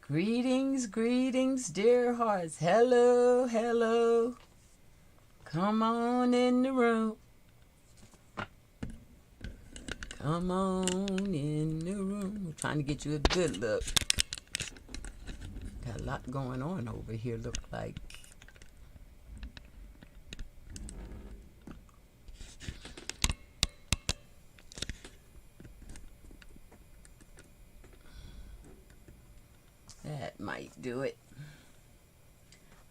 Greetings, greetings, dear hearts. Hello, hello. Come on in the room. Come on in the room. We're trying to get you a good look. Got a lot going on over here, look like. That might do it.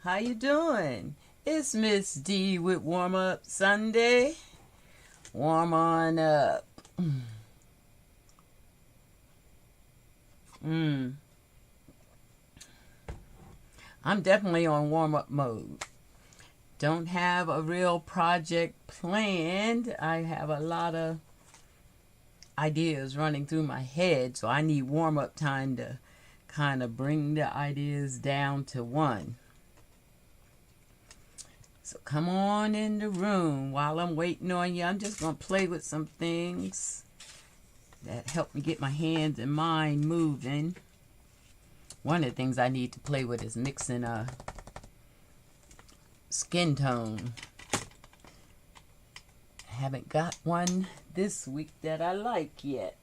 How you doing? It's MS.D with Warm Up Sunday. Warm on up. I'm definitely on warm-up mode. Don't have a real project planned. I have a lot of ideas running through my head, so I need warm-up time to kind of bring the ideas down to one. So come on in the room. While I'm waiting on you, I'm just going to play with some things that help me get my hands and mind moving. One of the things I need to play with is mixing a skin tone. I haven't got one this week that I like yet.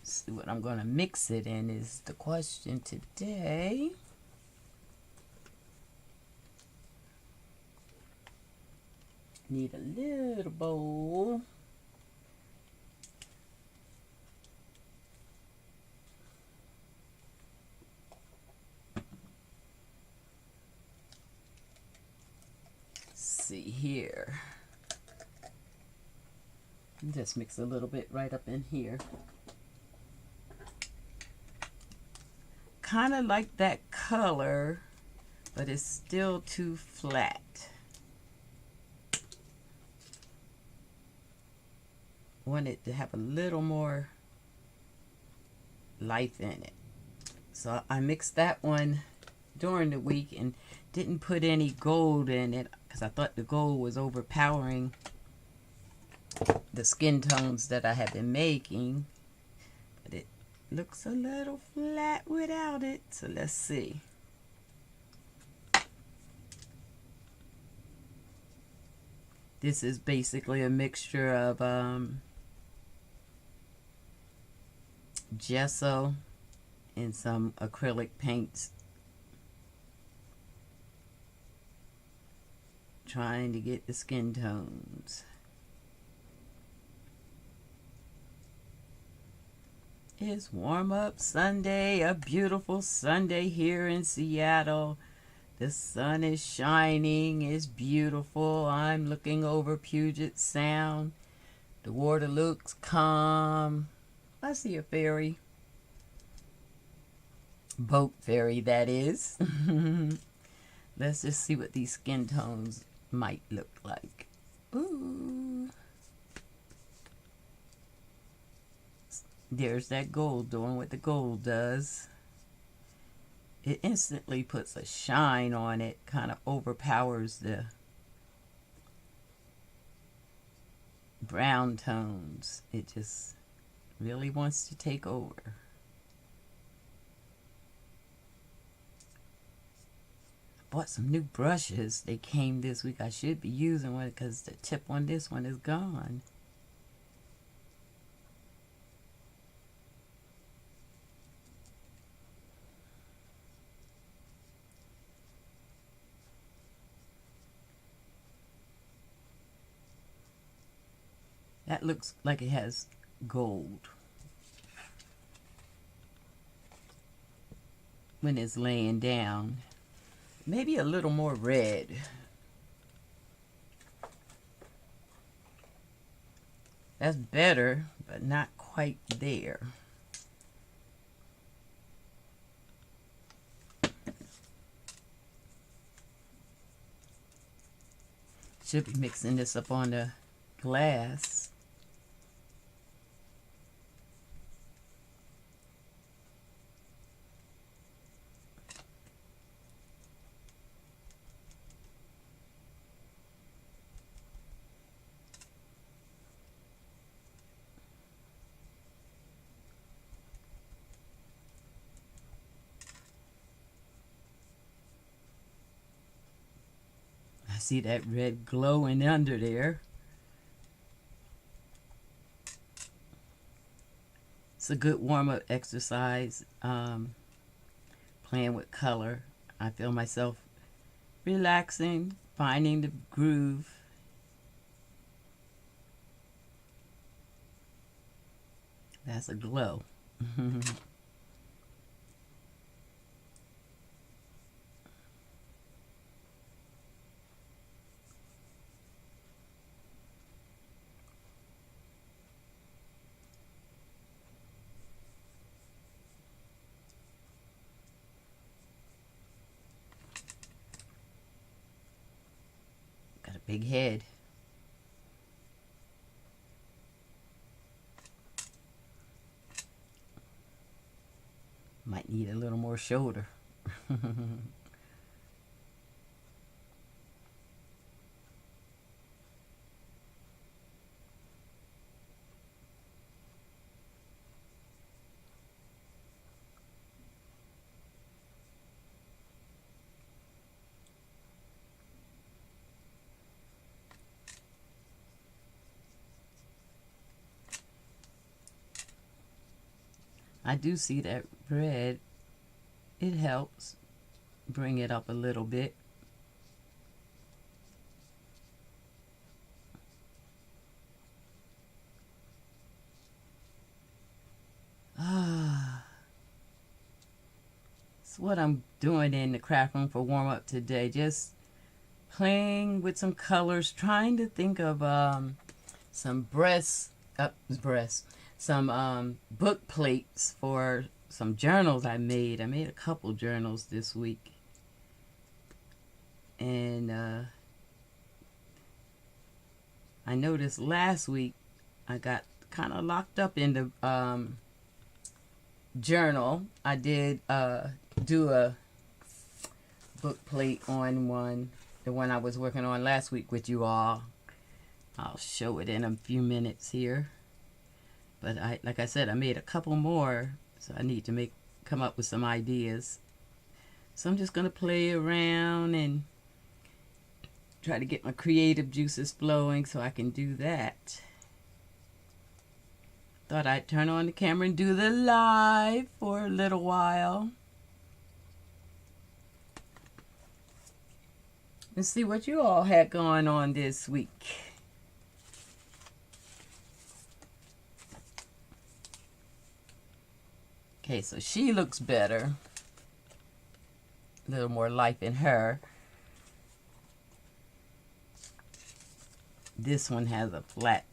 See what I'm going to mix it in is the question today. Need a little bowl. See here. Just mix a little bit right up in here. Kind of like that color, but it's still too flat. Want it to have a little more life in it. So I mixed that one during the week and didn't put any gold in it because I thought the gold was overpowering the skin tones that I have been making. But it looks a little flat without it. So let's see. This is basically a mixture of gesso and some acrylic paints. Trying to get the skin tones. It's Warm Up Sunday, a beautiful Sunday here in Seattle. The sun is shining, it's beautiful. I'm looking over Puget Sound. The water looks calm. I see a ferry. Boat ferry, that is. Let's just see what these skin tones might look like. Ooh. There's that gold doing what the gold does. It instantly puts a shine on it, kind of overpowers the brown tones. It just really wants to take over. Bought some new brushes. They came this week. I should be using one because the tip on this one is gone. That looks like it has gold when it's laying down. Maybe a little more red. That's better, but not quite there. Should be mixing this up on the glass. see that red glowing under there. It's a good warm-up exercise, playing with color. I feel myself relaxing, finding the groove. That's a glow. Got a big head. Might need a little more shoulder. I do see that red. It helps bring it up a little bit. That's what I'm doing in the craft room for warm up today. Just playing with some colors, trying to think of some some book plates for some journals I made. I made a couple journals this week. And I noticed last week I got kind of locked up in the journal. I did do a book plate on the one I was working on last week with you all. I'll show it in a few minutes here. But like I said, I made a couple more, so I need to come up with some ideas. So I'm just gonna play around and try to get my creative juices flowing so I can do that. Thought I'd turn on the camera and do the live for a little while. And see what you all had going on this week. Okay, so she looks better. A little more life in her. This one has a flat.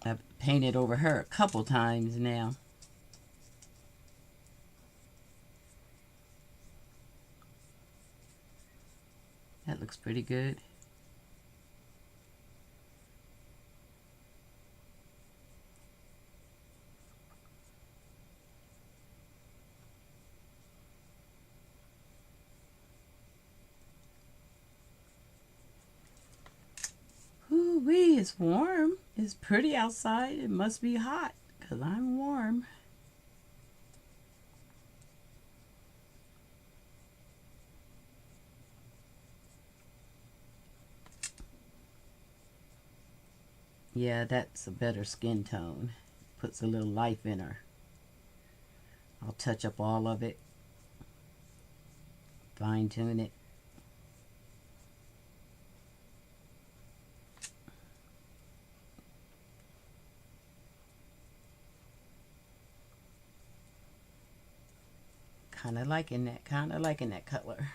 I've painted over her a couple times now. That looks pretty good. Ooh-wee, it's warm. It's pretty outside. It must be hot because I'm warm. Yeah, that's a better skin tone. Puts a little life in her. I'll touch up all of it. Fine tune it. Kind of liking that color.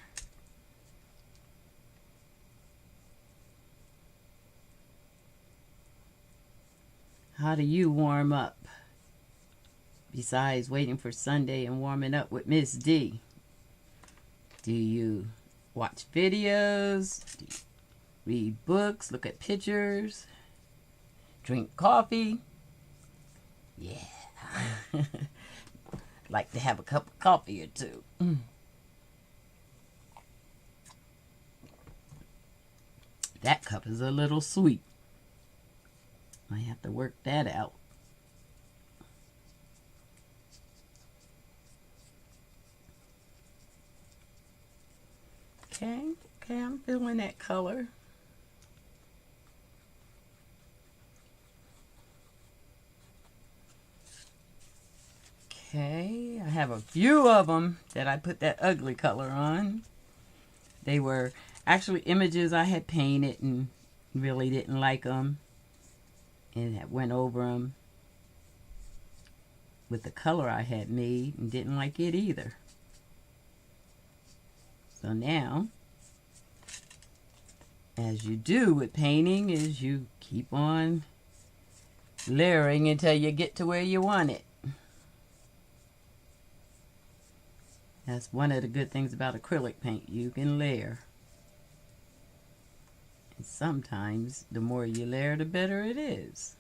How do you warm up? Besides waiting for Sunday and warming up with MS.D. Do you watch videos? Do you read books? Look at pictures? Drink coffee? Yeah. Like to have a cup of coffee or two. That cup is a little sweet. I have to work that out. Okay, I'm feeling that color. Okay, I have a few of them that I put that ugly color on. They were actually images I had painted and really didn't like them, and I went over them with the color I had made and didn't like it either. So now, as you do with painting, is you keep on layering until you get to where you want it. That's one of the good things about acrylic paint. You can layer. And sometimes the more you layer, the better it is.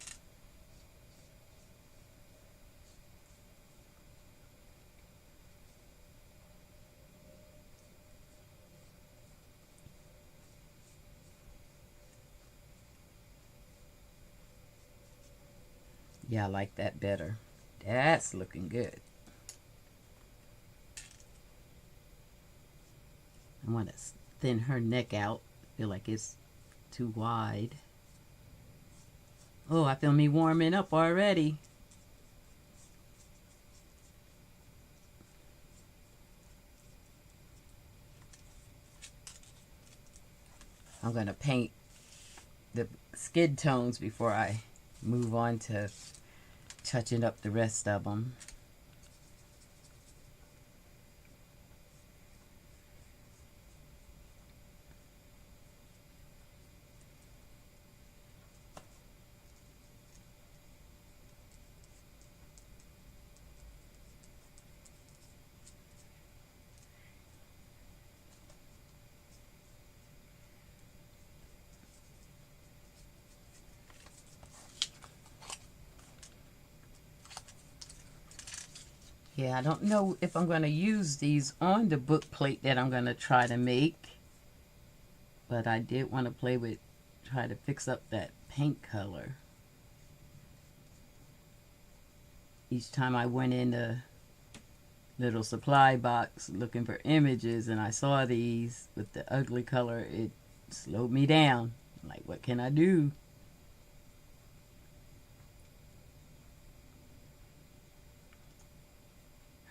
Yeah, I like that better. That's looking good. I want to thin her neck out. I feel like it's too wide. Oh, I feel me warming up already. I'm going to paint the skin tones before I move on to touching up the rest of them. Yeah, I don't know if I'm going to use these on the book plate that I'm going to try to make. But I did want to try to fix up that paint color. Each time I went in the little supply box looking for images and I saw these with the ugly color, it slowed me down. Like, what can I do?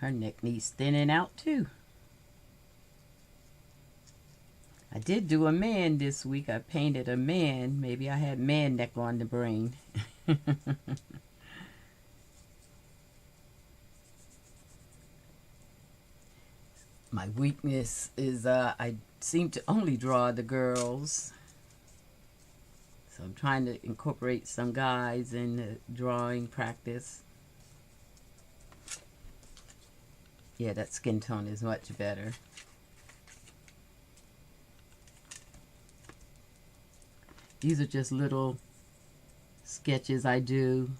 Her neck needs thinning out too. I did do a man this week. I painted a man. Maybe I had man neck on the brain. My weakness is I seem to only draw the girls. So I'm trying to incorporate some guys in the drawing practice. Yeah, that skin tone is much better. These are just little sketches I do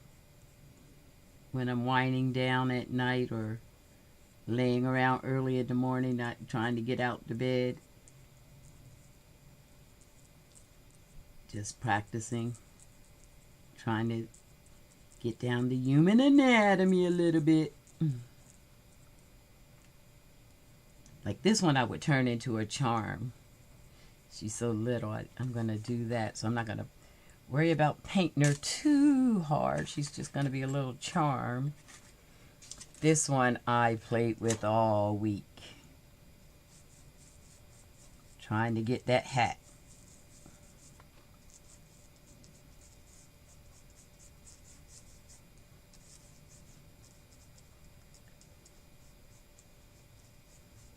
when I'm winding down at night or laying around early in the morning, not trying to get out to bed. Just practicing, trying to get down the human anatomy a little bit. Like this one I would turn into a charm. She's so little, I'm going to do that. So I'm not going to worry about painting her too hard. She's just going to be a little charm. This one I played with all week. Trying to get that hat.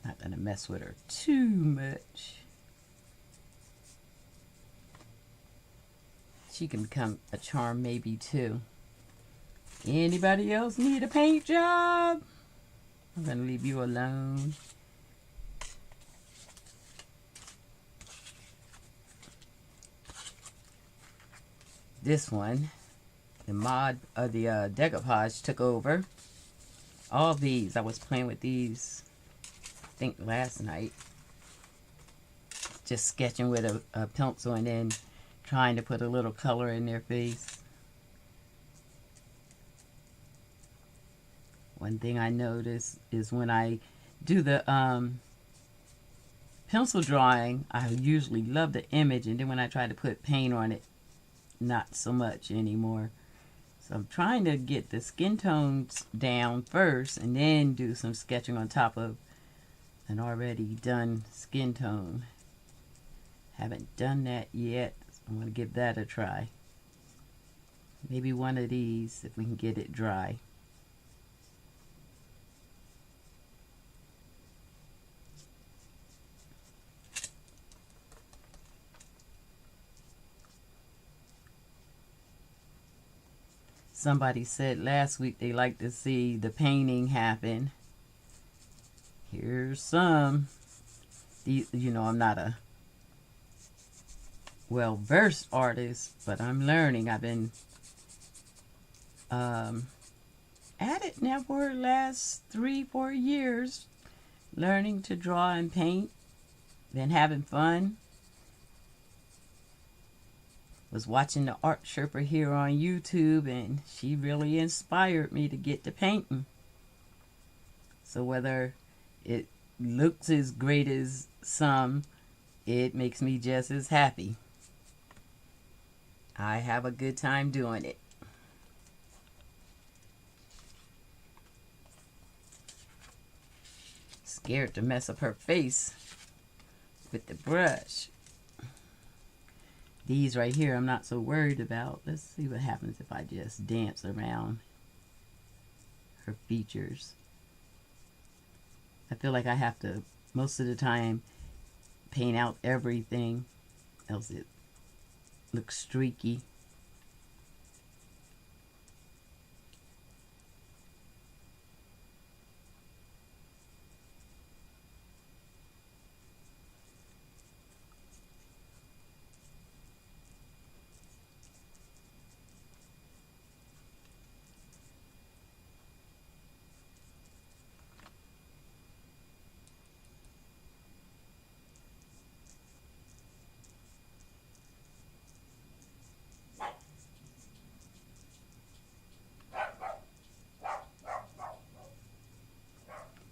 Not going to mess with her too much. She can become a charm maybe too. Anybody else need a paint job? I'm going to leave you alone. This one, the decoupage took over. All these, I was playing with these, I think last night. Just sketching with a pencil and then trying to put a little color in their face. One thing I notice is when I do the pencil drawing, I usually love the image, and then when I try to put paint on it, not so much anymore. So I'm trying to get the skin tones down first and then do some sketching on top of an already done skin tone. Haven't done that yet. So I'm going to give that a try. Maybe one of these if we can get it dry. Somebody said last week they like to see the painting happen. Here's some. You know, I'm not a well-versed artist, but I'm learning. I've been at it now for the last 3-4 years, learning to draw and paint. Been having fun. Was watching the art Sherpa here on YouTube, and she really inspired me to get to painting. So whether it looks as great as some, it makes me just as happy. I have a good time doing it. Scared to mess up her face with the brush. These right here I'm not so worried about. Let's see what happens if I just dance around her features. I feel like I have to, most of the time, paint out everything, else it looks streaky.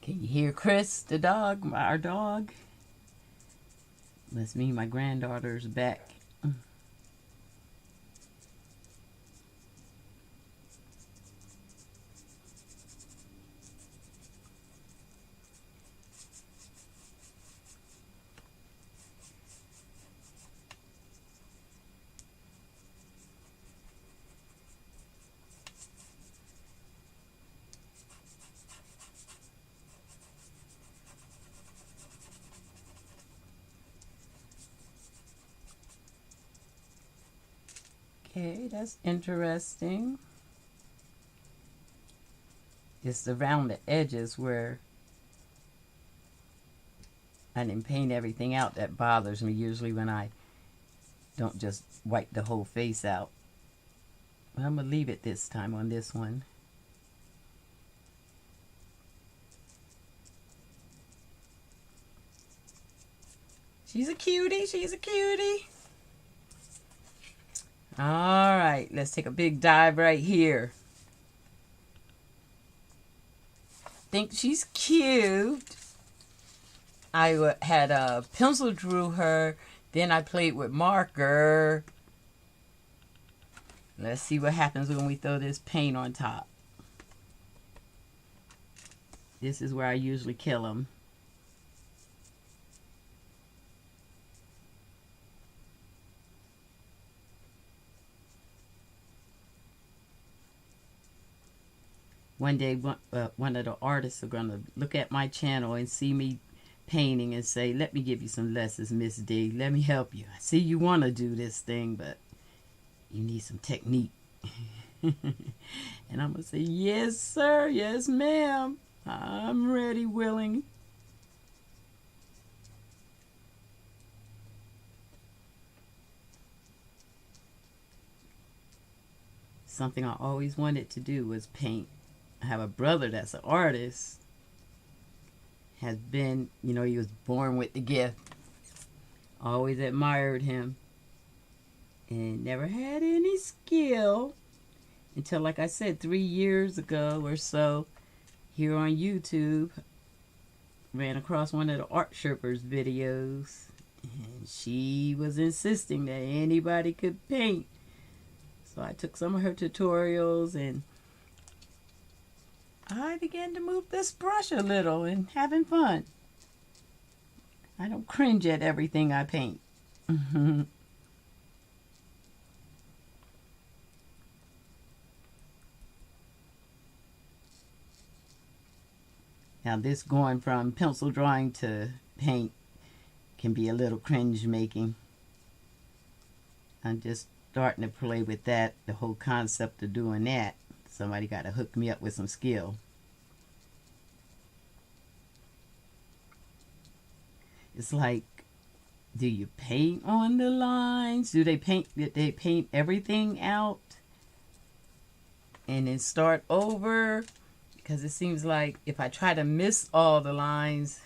Can you hear Chris, the dog, our dog? Must mean my granddaughter's back. Okay, that's interesting. It's around the edges where I didn't paint everything out that bothers me usually when I don't just wipe the whole face out. But I'm going to leave it this time on this one. She's a cutie. She's a cutie. All right, let's take a big dive right here. Think she's cute. I had a pencil drew her, then I played with marker. Let's see what happens when we throw this paint on top. This is where I usually kill them. One day, one of the artists are going to look at my channel and see me painting and say, let me give you some lessons, MS.D. Let me help you. I see you want to do this thing, but you need some technique. And I'm going to say, yes, sir. Yes, ma'am. I'm ready, willing. Something I always wanted to do was paint. I have a brother that's an artist. Has been, you know, he was born with the gift. Always admired him. And never had any skill. Until, like I said, 3 years ago or so, here on YouTube, ran across one of the art Sherpa's videos. And she was insisting that anybody could paint. So I took some of her tutorials and I began to move this brush a little and having fun. I don't cringe at everything I paint. Now this going from pencil drawing to paint can be a little cringe making. I'm just starting to play with that, the whole concept of doing that. Somebody got to hook me up with some skill. It's like, do you paint on the lines? Did they paint everything out and then start over? Because it seems like if I try to miss all the lines,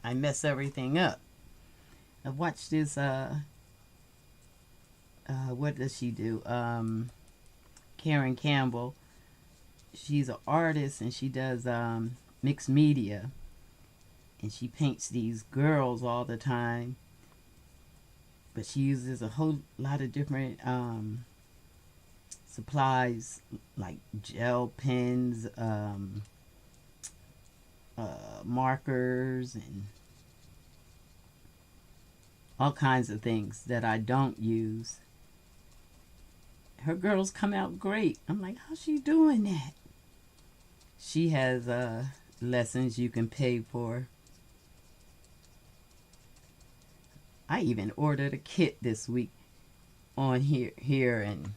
I mess everything up. I watched this, what does she do? Karen Campbell. She's an artist and she does mixed media. And she paints these girls all the time. But she uses a whole lot of different supplies like gel pens, markers, and all kinds of things that I don't use. Her girls come out great. I'm like, how's she doing that? She has lessons you can pay for. I even ordered a kit this week on here and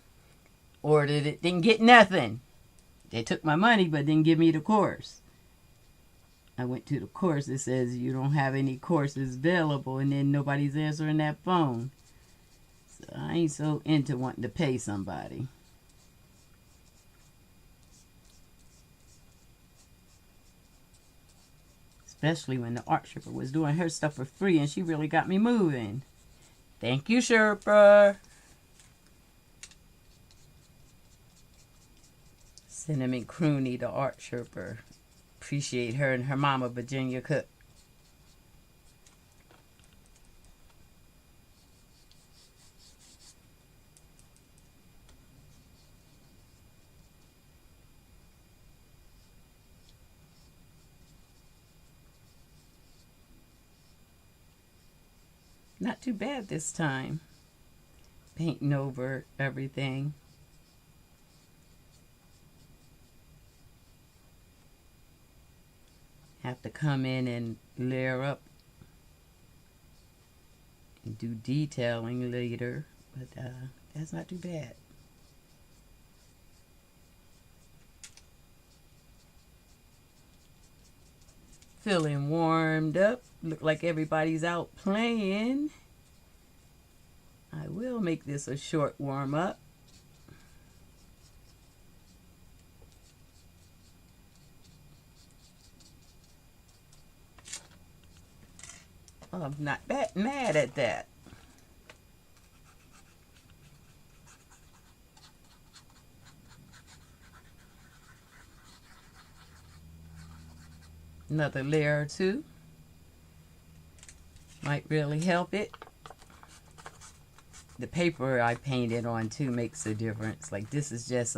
ordered it. Didn't get nothing. They took my money but didn't give me the course. I went to the course. It says you don't have any courses available, and then nobody's answering that phone. So I ain't so into wanting to pay somebody. Especially when the art Sherpa was doing her stuff for free and she really got me moving. Thank you, Sherpa. Cinnamon Crooney, the art Sherpa. Appreciate her and her mama, Virginia Cook. Not too bad this time. Painting over everything. Have to come in and layer up and do detailing later, but that's not too bad. Feeling warmed up. Look like everybody's out playing. I will make this a short warm up. I'm not that mad at that. Another layer or two might really help it. The paper I painted on too makes a difference. Like this is just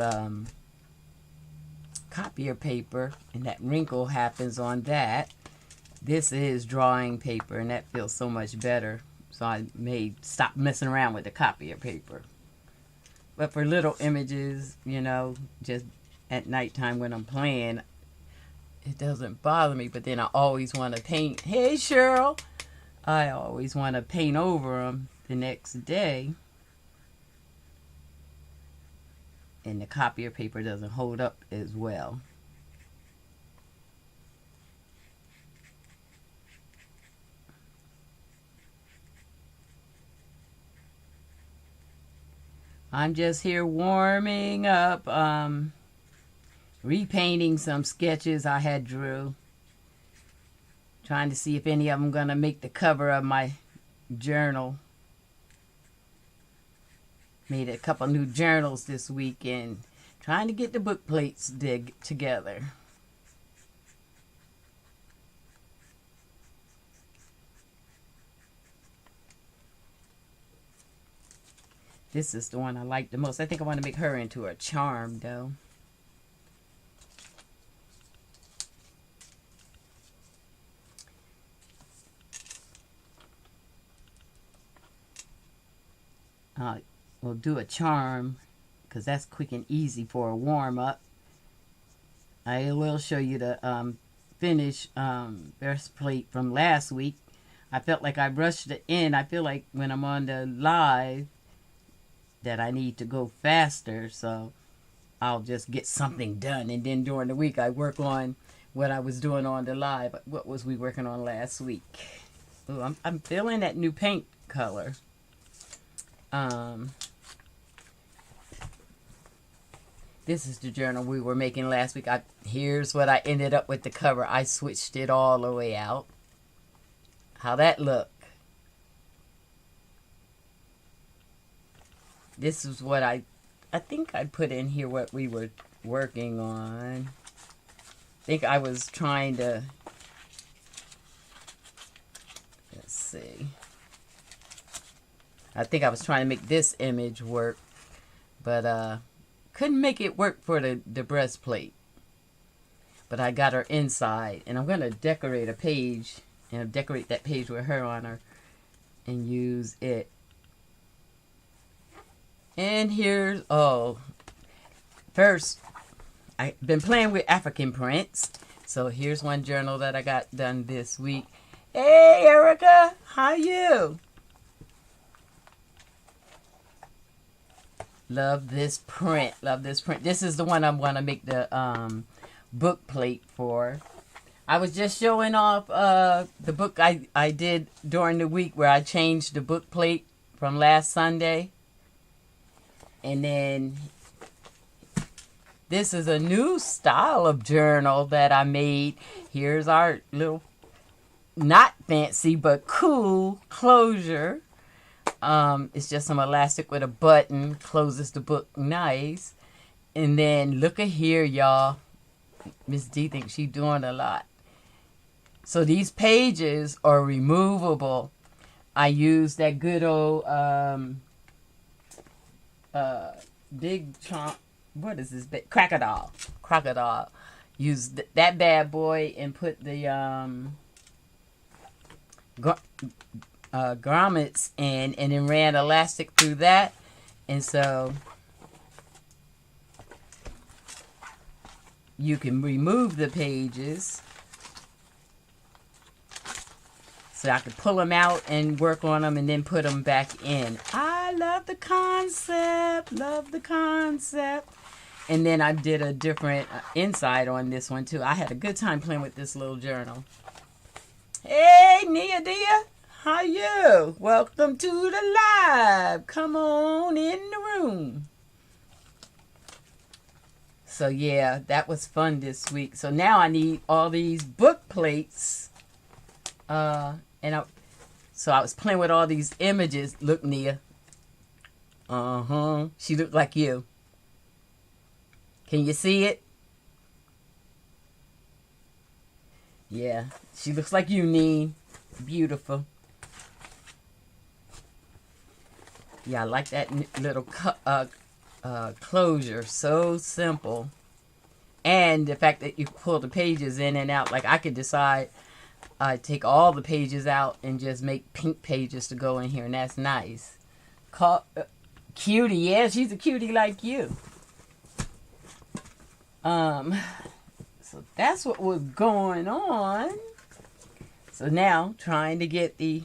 copier paper, and that wrinkle happens on that. This is drawing paper, and that feels so much better. So I may stop messing around with the copier paper. But for little images, you know, just at nighttime when I'm playing, it doesn't bother me. But then I always want to paint. Hey, Cheryl. I always want to paint over them the next day. And the copier paper doesn't hold up as well. I'm just here warming up, repainting some sketches I had drew. Trying to see if any of them gonna make the cover of my journal. Made a couple new journals this weekend. Trying to get the book plates together. This is the one I like the most. I think I want to make her into a charm, though. We'll do a charm because that's quick and easy for a warm-up. I will show you the finished breastplate from last week. I felt like I rushed it in. I feel like when I'm on the live that I need to go faster, so I'll just get something done. And then during the week, I work on what I was doing on the live. What was we working on last week? Ooh, I'm feeling that new paint color. This is the journal we were making last week. Here's what I ended up with the cover. I switched it all the way out. How that look? This is what I think I put in here what we were working on. I think I was trying to, let's see. I think I was trying to make this image work, but couldn't make it work for the breastplate. But I got her inside, and I'm going to decorate a page, and decorate that page with her on her, and use it. And here's, first, I've been playing with African prints. So here's one journal that I got done this week. Hey, Erica, how you? Love this print. Love this print. This is the one I'm going to make the book plate for. I was just showing off the book I did during the week where I changed the book plate from last Sunday. And then this is a new style of journal that I made. Here's our little, not fancy, but cool closure. It's just some elastic with a button. Closes the book nice. And then look at here, y'all. MS.D thinks she's doing a lot. So these pages are removable. I use that good old big chomp. What is this? Crocodile. Use that bad boy and put the grommets in, and then ran elastic through that, and so you can remove the pages. So I could pull them out and work on them and then put them back in. I love the concept. Love the concept. And then I did a different inside on this one too. I had a good time playing with this little journal. Hey, Nia Dia. How you? Welcome to the live. Come on in the room. So yeah, that was fun this week. So now I need all these book plates. So I was playing with all these images. Look, Nia. She looked like you. Can you see it? Yeah, she looks like you, Nee. Beautiful. Yeah, I like that little closure. So simple. And the fact that you pull the pages in and out. Like I could decide take all the pages out and just make pink pages to go in here. And that's nice. Cutie. Yeah, she's a cutie like you. So that's what was going on. So now trying to get the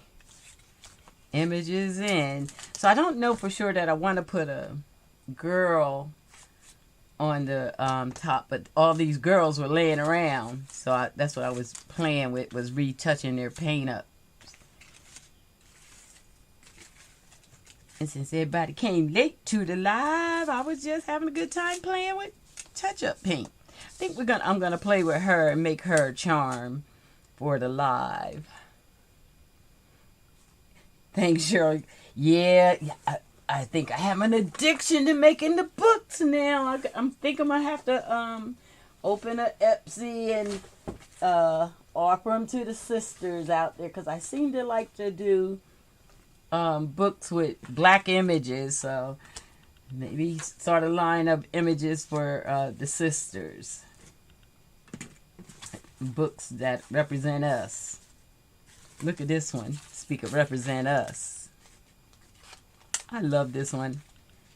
images in. So I don't know for sure that I want to put a girl on the top, but all these girls were laying around. So that's what I was playing with, was retouching their paint up. And since everybody came late to the live, I was just having a good time playing with touch-up paint. I think I'm gonna play with her and make her a charm for the live. Thanks, Shirley. Yeah, I think I have an addiction to making the books now. I'm thinking I'm gonna have to open a Etsy and offer them to the sisters out there, because I seem to like to do books with black images, so maybe start a line of images for the sisters. Books that represent us. Look at this one. Speak of represent us. I love this one.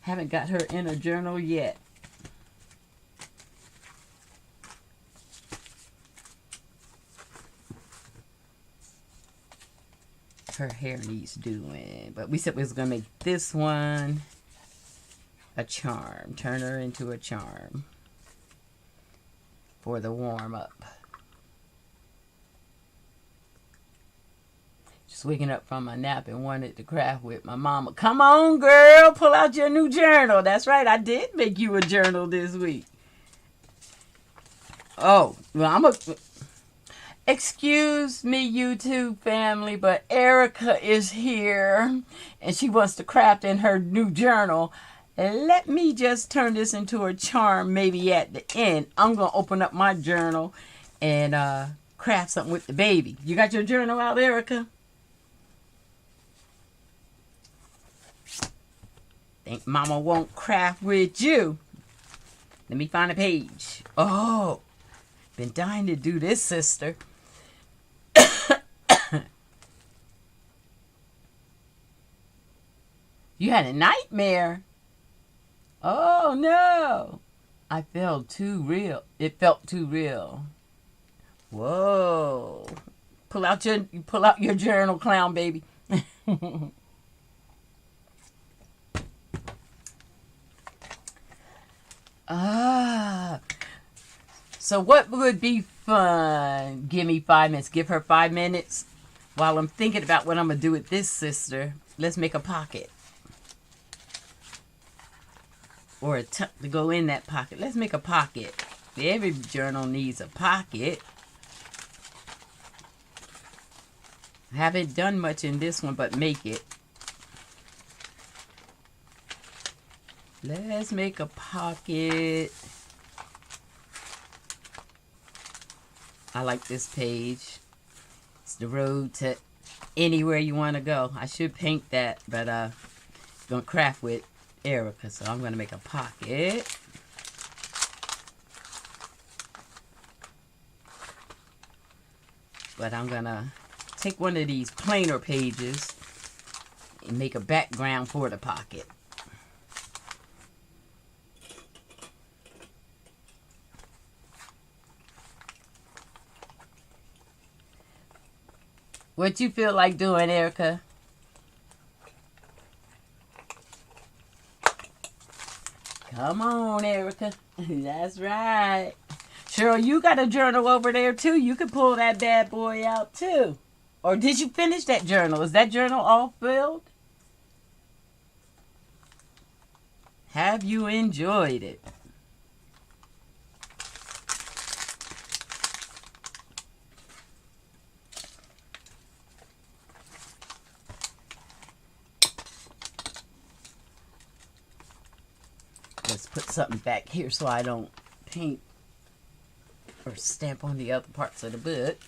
Haven't got her in a journal yet. Her hair needs doing. But we said we was going to make this one a charm. Turn her into a charm for the warm-up. Just waking up from my nap and wanted to craft with my mama. Come on, girl. Pull out your new journal. That's right. I did make you a journal this week. Oh, well, excuse me, YouTube family, but Erica is here and she wants to craft in her new journal. Let me just turn this into a charm maybe at the end. I'm going to open up my journal and craft something with the baby. You got your journal out, Erica? Think Mama won't craft with you. Let me find a page. Oh, been dying to do this, sister. You had a nightmare. Oh no. I felt too real. It felt too real. Whoa. Pull out your journal, clown baby. So what would be fun? Give me 5 minutes. Give her 5 minutes. While I'm thinking about what I'm going to do with this sister, let's make a pocket. Or a tuck to go in that pocket. Let's make a pocket. Every journal needs a pocket. I haven't done much in this one, but make it. Let's make a pocket. I like this page. It's the road to anywhere you want to go. I should paint that, but I'm going to craft with Erica, so I'm going to make a pocket. But I'm going to take one of these plainer pages and make a background for the pocket. What you feel like doing, Erica? Come on, Erica. That's right. Cheryl, you got a journal over there, too. You can pull that bad boy out, too. Or did you finish that journal? Is that journal all filled? Have you enjoyed it? Let's put something back here so I don't paint or stamp on the other parts of the book.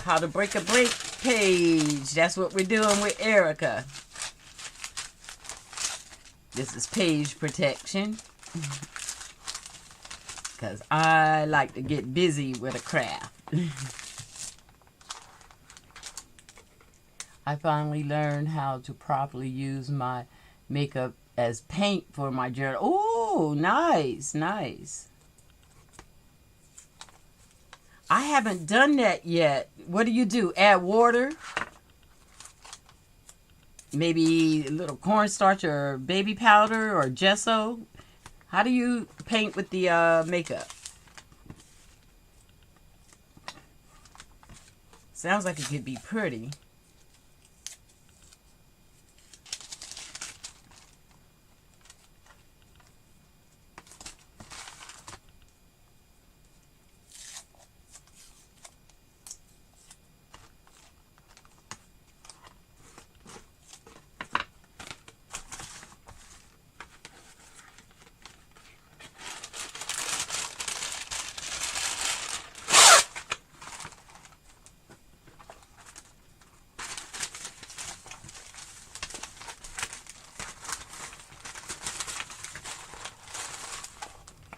How to break a break page. That's what we're doing with Erica. This is page protection. Because I like to get busy with a craft. I finally learned how to properly use my makeup as paint for my journal. Oh, nice, nice. I haven't done that yet. What do you do? Add water? Maybe a little cornstarch or baby powder or gesso? How do you paint with the makeup? Sounds like it could be pretty.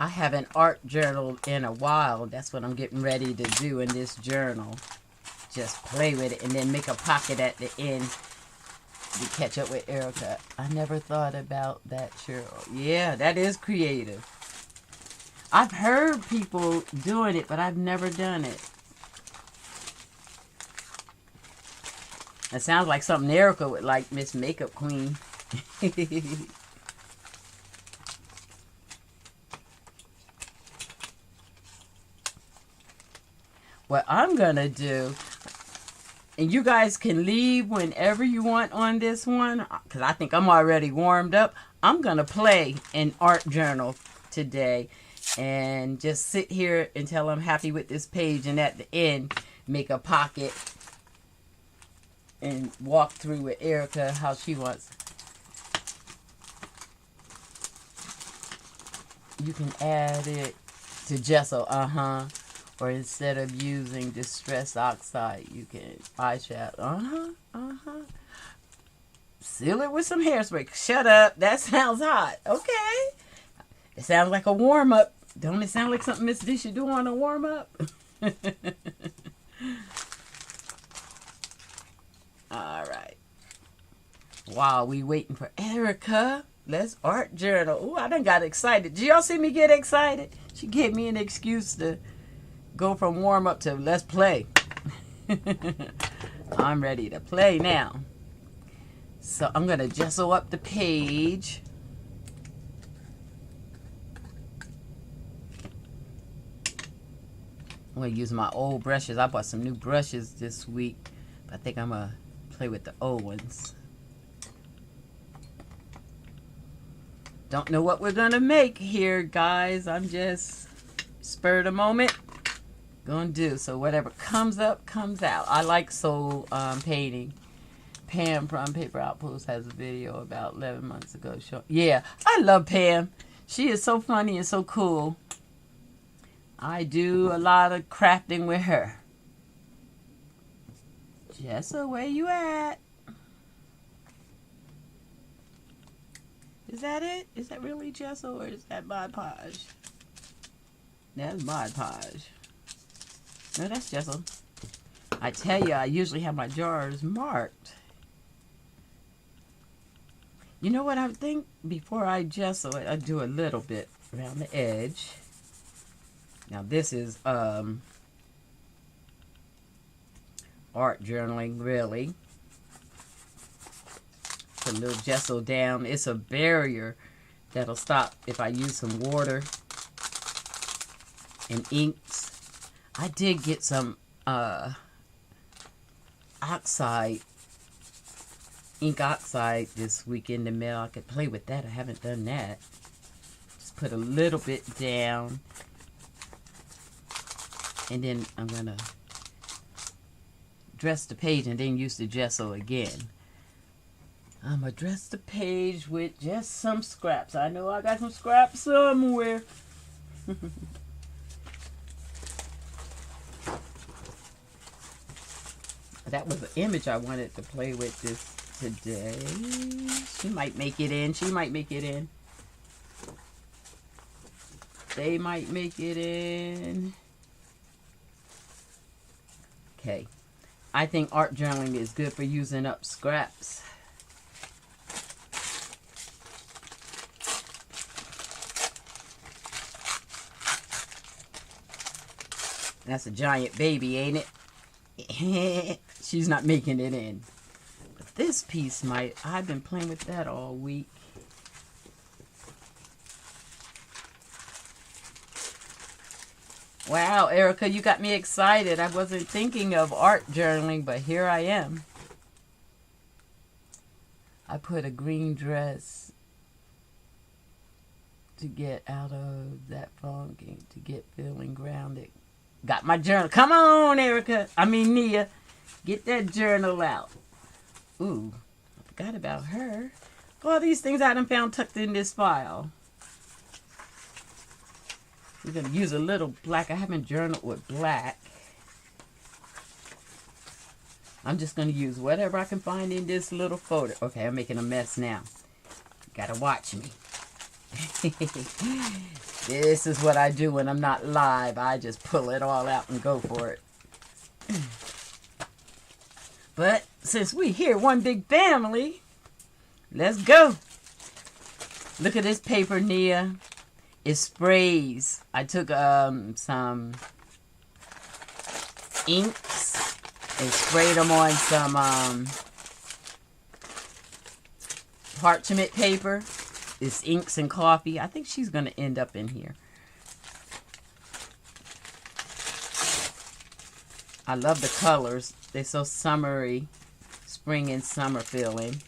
I haven't art journaled in a while. That's what I'm getting ready to do in this journal. Just play with it and then make a pocket at the end to catch up with Erica. I never thought about that, Cheryl. Yeah, that is creative. I've heard people doing it, but I've never done it. It sounds like something Erica would like, Miss Makeup Queen. What I'm going to do, and you guys can leave whenever you want on this one, because I think I'm already warmed up. I'm going to play an art journal today and just sit here until I'm happy with this page, and at the end, make a pocket and walk through with Erica how she wants. You can add it to gesso, or instead of using Distress Oxide, you can eyeshadow, seal it with some hairspray. Shut up, that sounds hot. Okay, it sounds like a warm-up. Don't it sound like something MS.D should do on a warm-up? All right. While we waiting for Erica, let's art journal. Oh, I done got excited. Did y'all see me get excited? She gave me an excuse to go from warm up to let's play. I'm ready to play now. So I'm going to gesso up the page. I'm going to use my old brushes. I bought some new brushes this week, but I think I'm going to play with the old ones. Don't know what we're going to make here, guys. I'm just spur of the moment. Gonna do. So whatever comes up, comes out. I like soul painting. Pam from Paper Outpost has a video about 11 months ago. Yeah, I love Pam. She is so funny and so cool. I do a lot of crafting with her. Jessa, where you at? Is that it? Is that really gesso or is that Mod Podge? That's Mod Podge. No, that's gesso. I tell you, I usually have my jars marked. You know what I think? Before I gesso it, I do a little bit around the edge. Now this is art journaling, really. Put a little gesso down. It's a barrier that'll stop if I use some water and inks. I did get some oxide, ink oxide this week in the mail. I could play with that. I haven't done that. Just put a little bit down. And then I'm going to dress the page and then use the gesso again. I'm going to dress the page with just some scraps. I know I got some scraps somewhere. That was the image I wanted to play with this today. She might make it in. She might make it in. They might make it in. Okay. I think art journaling is good for using up scraps. That's a giant baby, ain't it? She's not making it in. But this piece might. I've been playing with that all week. Wow, Erica, you got me excited. I wasn't thinking of art journaling, but here I am. I put a green dress to get out of that funk and to get feeling grounded. Got my journal. Come on, Erica. Nia. Get that journal out. Ooh, I forgot about her. All these things I done found tucked in this file. We're going to use a little black. I haven't journaled with black. I'm just going to use whatever I can find in this little folder. Okay, I'm making a mess now. Gotta watch me. This is what I do when I'm not live. I just pull it all out and go for it. But since we here, one big family, let's go. Look at this paper, Nia. It sprays. I took some inks and sprayed them on some parchment paper. It's inks and coffee. I think she's going to end up in here. I love the colors. They're so summery. Spring and summer feeling.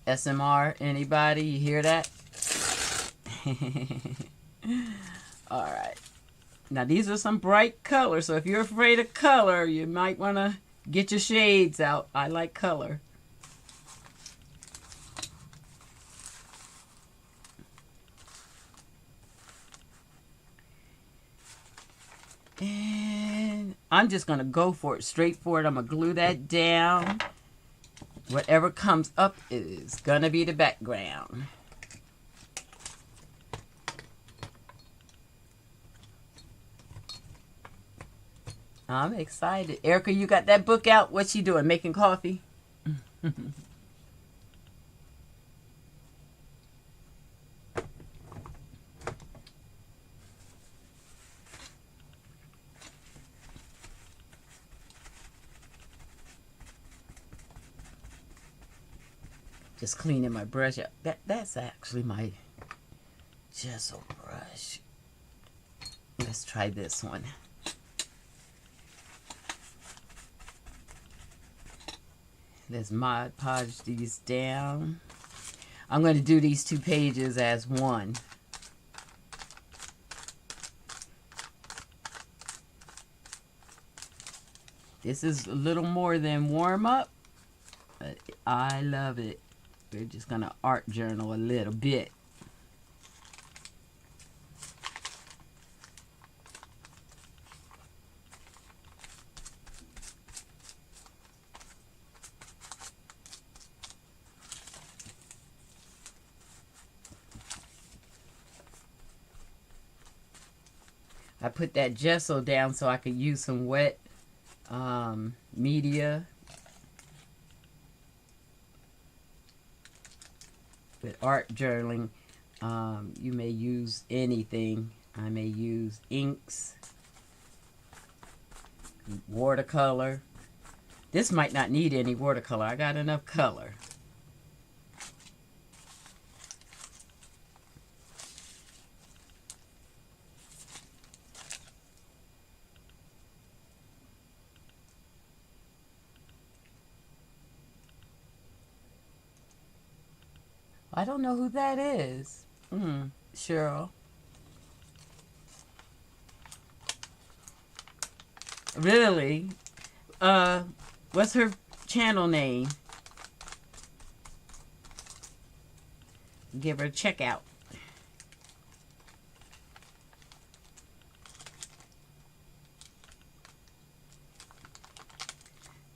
SMR, anybody? You hear that? Alright. Now these are some bright colors. So if you're afraid of color, you might want to get your shades out. I like color. And I'm just going to go for it, straight for it. I'm going to glue that down. Whatever comes up is going to be the background. I'm excited. Erica, you got that book out? What's she doing? Making coffee? Just cleaning my brush up. That's actually my gesso brush. Let's try this one. Let's Mod Podge these down. I'm going to do these 2 pages as one. This is a little more than warm up, but I love it. We're just going to art journal a little bit. I put that gesso down so I could use some wet media. With art journaling, you may use anything. I may use inks, watercolor. This might not need any watercolor. I got enough color. I don't know who that is. Cheryl. Really? What's her channel name? Give her a check out.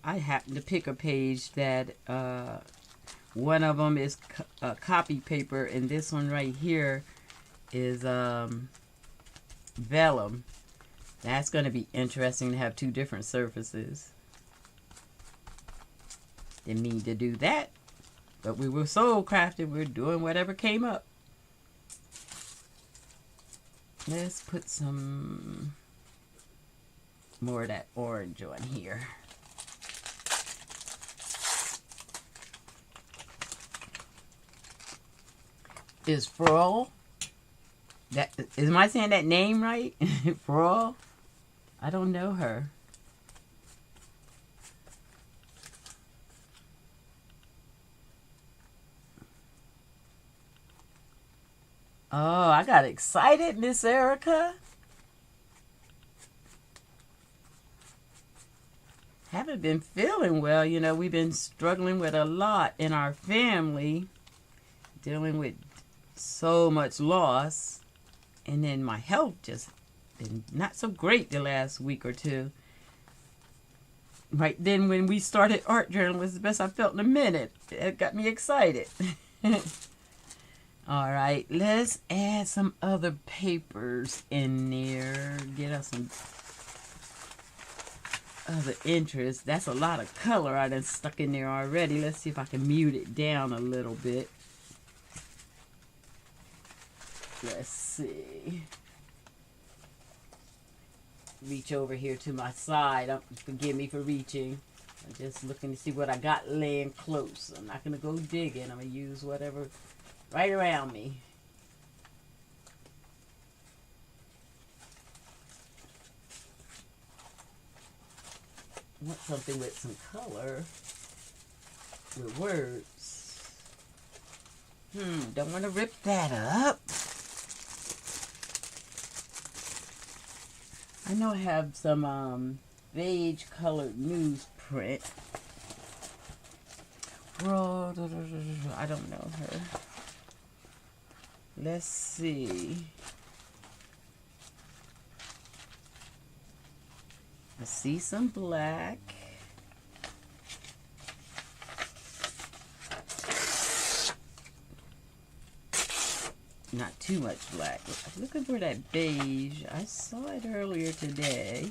I happened to pick a page that one of them is copy paper, and this one right here is vellum. That's going to be interesting to have 2 different surfaces. Didn't mean to do that, but we were soul crafted. We're doing whatever came up. Let's put some more of that orange on here. Is Froll? That am I saying that name right? Froll? I don't know her. Oh, I got excited, Miss Erica. Haven't been feeling well. You know, we've been struggling with a lot in our family, dealing with so much loss, and then my health just been not so great the last week or 2. Right then when we started art journal was the best I felt in a minute. It got me excited. All right, let's add some other papers in there. Get us some other interest. That's a lot of color I done stuck in there already. Let's see if I can mute it down a little bit. Let's see. Reach over here to my side. Forgive me for reaching. I'm just looking to see what I got laying close. I'm not going to go digging. I'm going to use whatever right around me. I want something with some color, with words. Don't want to rip that up. I know I have some beige colored newsprint. I don't know her. Let's see. I see some black. Not too much black. I'm looking for that beige. I saw it earlier today.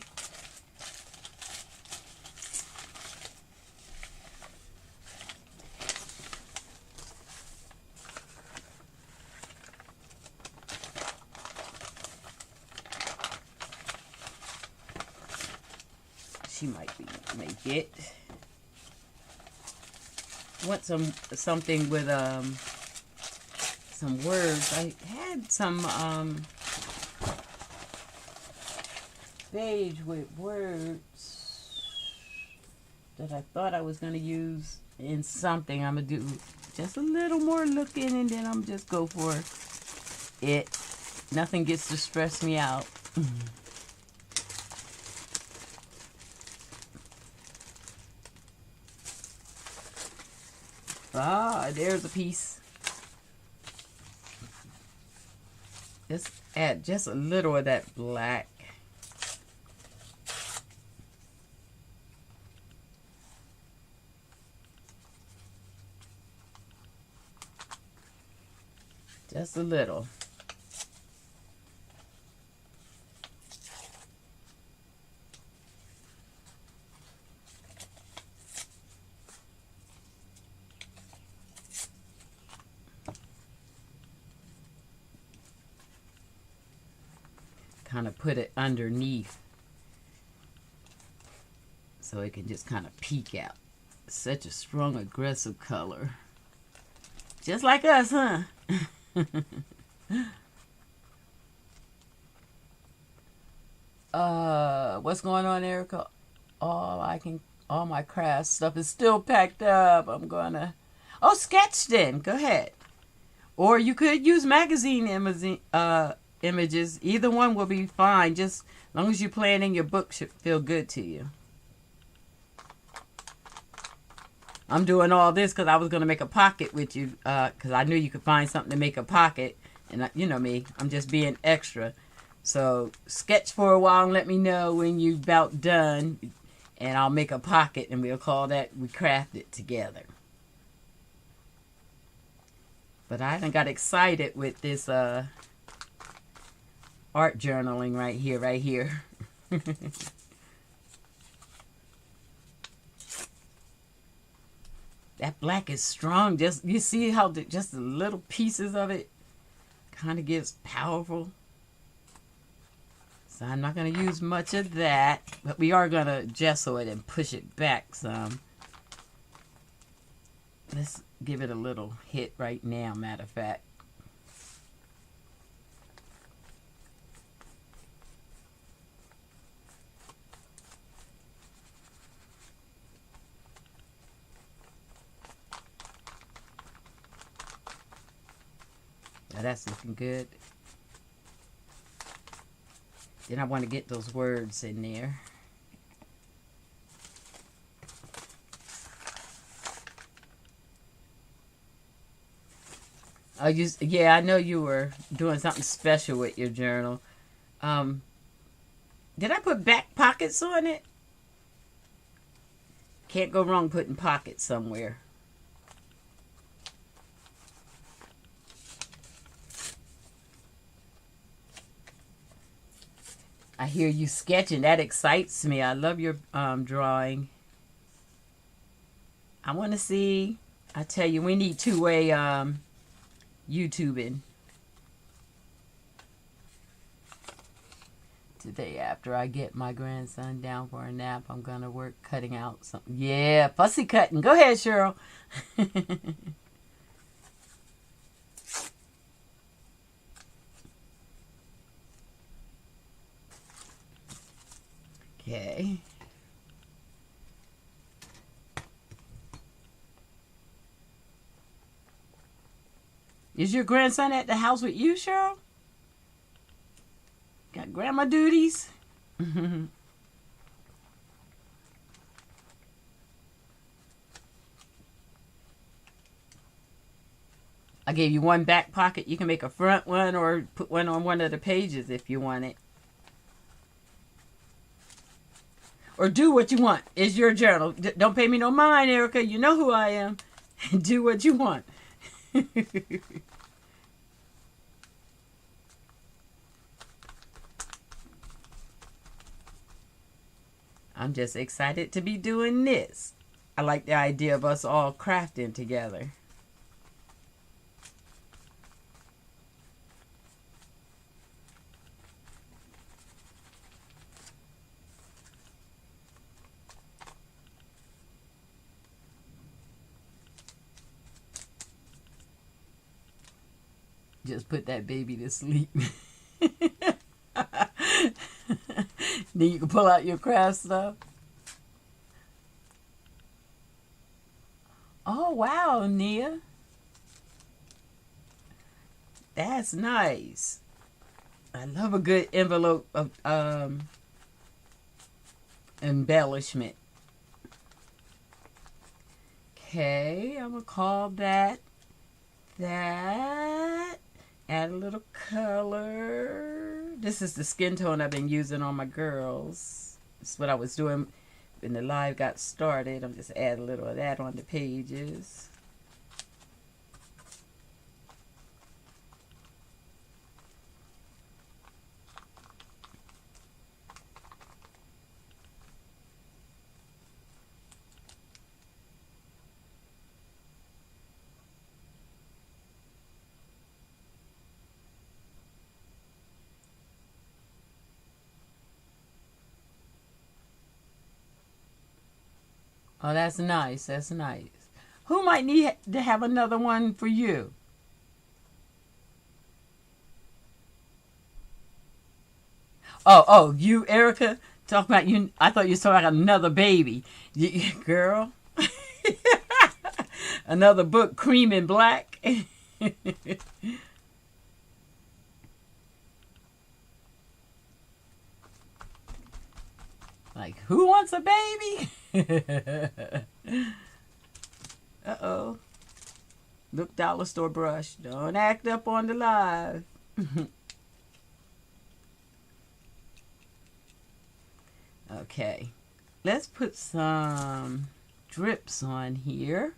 She might make it. Want something with some words. I had some beige with words that I thought I was going to use in something. I'm going to do just a little more looking and then I'm just go for it. Nothing gets to stress me out. Ah, there's a piece. Let's add just a little of that black. Just a little. Kind of put it underneath so it can just kind of peek out. Such a strong, aggressive color. Just like us, huh? What's going on, Erica? All my craft stuff is still packed up. I'm gonna, sketch then. Go ahead. Or you could use magazine images. Either one will be fine. Just as long as you're planning, your book should feel good to you. I'm doing all this because I was going to make a pocket with you because I knew you could find something to make a pocket. And you know me, I'm just being extra. So sketch for a while and let me know when you're about done. And I'll make a pocket and we'll call that we craft it together. But I done got excited with this art journaling right here. That black is strong. Just you see how just the little pieces of it kind of gives powerful. So I'm not going to use much of that, but we are going to gesso it and push it back some. Let's give it a little hit right now, matter of fact. Now that's looking good. Then I want to get those words in there. Yeah, I know you were doing something special with your journal. Did I put back pockets on it? Can't go wrong putting pockets somewhere. I hear you sketching. That excites me. I love your drawing. I want to see. I tell you, we need two-way YouTubing. Today, after I get my grandson down for a nap, I'm going to work cutting out something. Yeah, fussy cutting. Go ahead, Cheryl. Okay. Is your grandson at the house with you, Cheryl? Got grandma duties? I gave you one back pocket. You can make a front one or put one on one of the pages if you want it. Or do what you want. It's your journal. Don't pay me no mind, Erica. You know who I am. Do what you want. I'm just excited to be doing this. I like the idea of us all crafting together. Just put that baby to sleep. Then you can pull out your craft stuff. Oh, wow, Nia. That's nice. I love a good envelope of embellishment. Okay, I'm going to call that. Add a little color. This is the skin tone I've been using on my girls. This is what I was doing when the live got started. I'm just adding a little of that on the pages. Oh, that's nice. That's nice. Who might need to have another one for you? Oh, you, Erica? Talk about you. I thought you were talking about another baby. Girl. Another book, Cream and Black. Like, who wants a baby? Uh-oh. Look, dollar store brush. Don't act up on the live. Okay. Let's put some drips on here.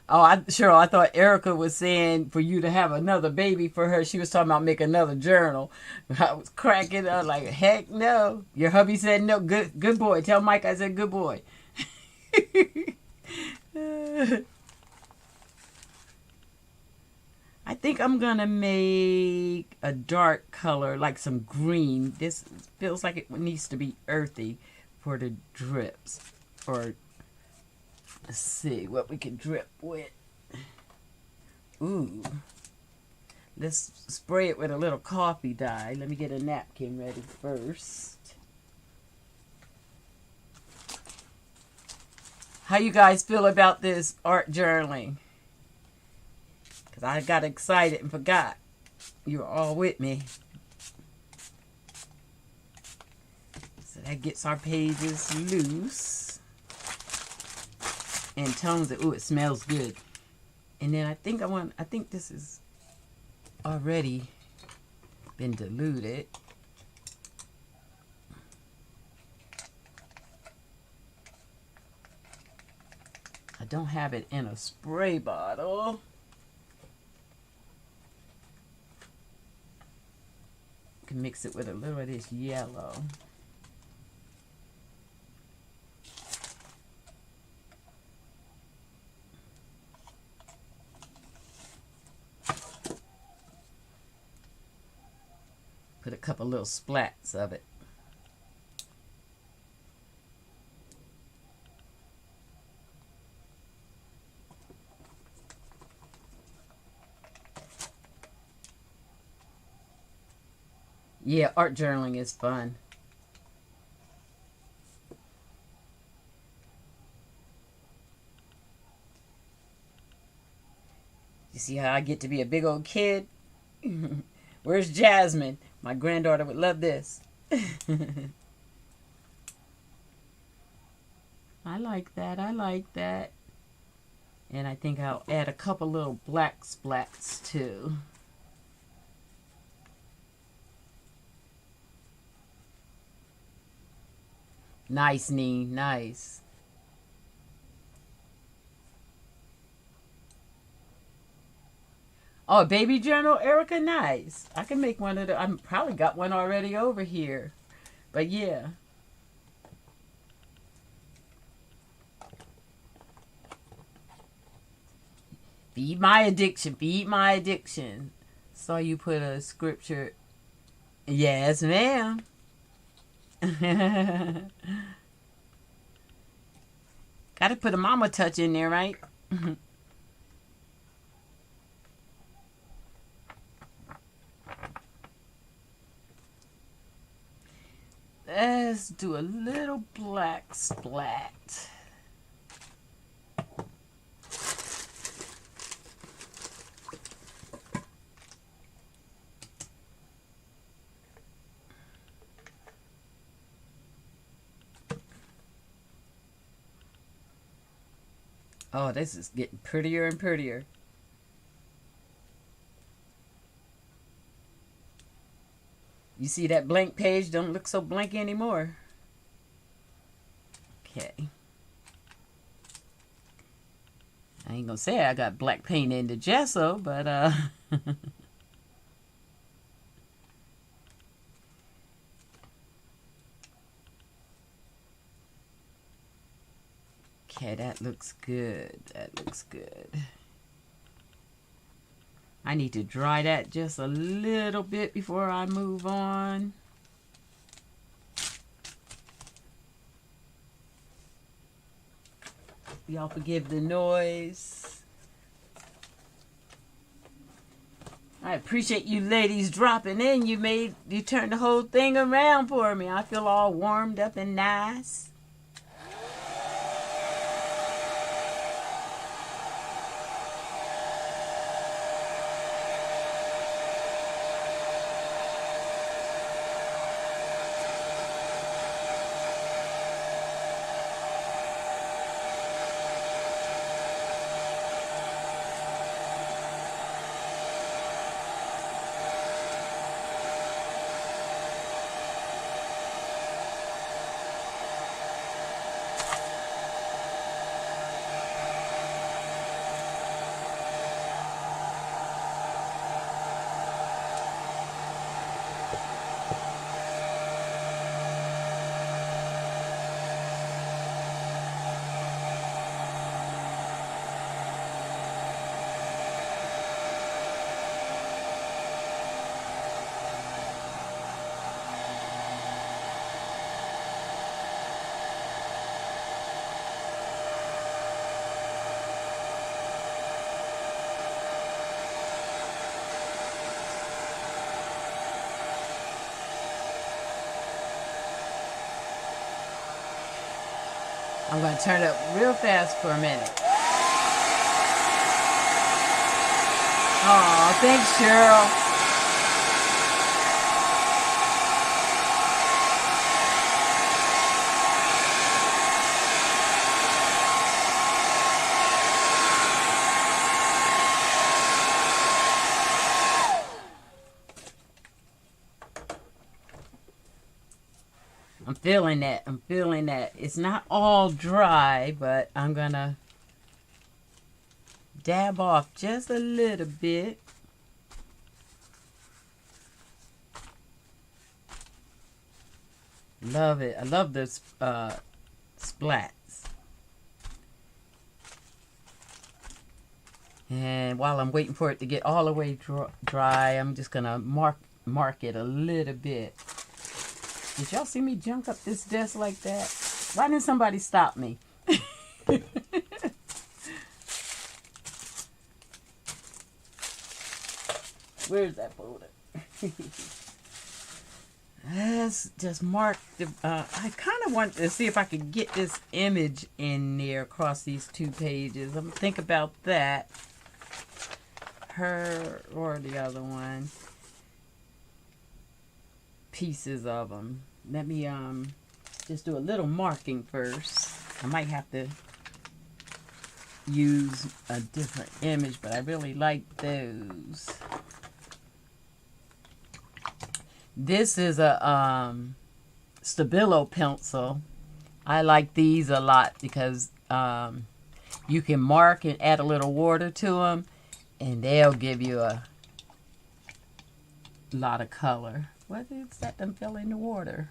Oh, Cheryl, I thought Erica was saying for you to have another baby for her. She was talking about make another journal. I was cracking up like, heck no. Your hubby said no. Good boy. Tell Mike I said good boy. I think I'm going to make a dark color, like some green. This feels like it needs to be earthy for the drips. Or let's see what we can drip with. Ooh. Let's spray it with a little coffee dye. Let me get a napkin ready first. How you guys feel about this art journaling? Because I got excited and forgot. You were all with me. So that gets our pages loose. And tones it. Ooh, it smells good. And then I think this is already been diluted. I don't have it in a spray bottle. You can mix it with a little of this yellow. Put a couple little splats of it. Yeah, art journaling is fun. You see how I get to be a big old kid? Where's Jasmine? My granddaughter would love this. I like that. I like that. And I think I'll add a couple little black splats too. Nice, Nee. Nice. Oh, a baby journal, Erica? Nice. I can make one of the... I probably got one already over here. But yeah. Feed my addiction. Feed my addiction. Saw you put a scripture. Yes, ma'am. Gotta put a mama touch in there, right? Let's do a little black splat. Oh, this is getting prettier and prettier. You see that blank page don't look so blank anymore. Okay. I ain't gonna say I got black paint in the gesso, but okay, that looks good. That looks good. I need to dry that just a little bit before I move on. Y'all forgive the noise. I appreciate you ladies dropping in. You turned the whole thing around for me. I feel all warmed up and nice. I'm going to turn it up real fast for a minute. Oh, thanks, Cheryl. I'm feeling that. I'm feeling that. It's not all dry, but I'm gonna dab off just a little bit. Love it. I love the splats. And while I'm waiting for it to get all the way dry, I'm just going to mark it a little bit. Did y'all see me junk up this desk like that? Why didn't somebody stop me? Where's that folder? Let's just mark the... I kind of want to see if I could get this image in there across these 2 pages. I'm going to think about that. Her or the other one. Pieces of them. Let me just do a little marking first. I might have to use a different image, but I really like those. This is a Stabilo pencil. I like these a lot because you can mark and add a little water to them, and they'll give you a lot of color. What is that? Them fell in the water.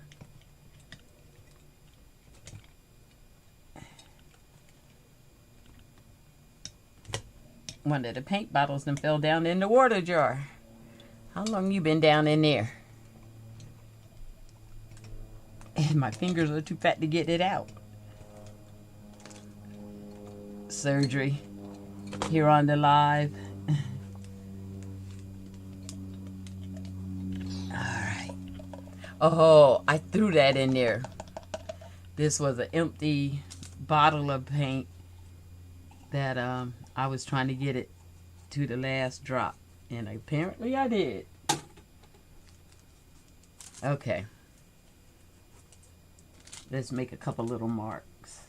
One of the paint bottles them fell down in the water jar. How long you been down in there? And my fingers are too fat to get it out. Surgery here on the live. Alright. Oh, I threw that in there. This was an empty bottle of paint that I was trying to get it to the last drop. And apparently I did. Okay. Let's make a couple little marks.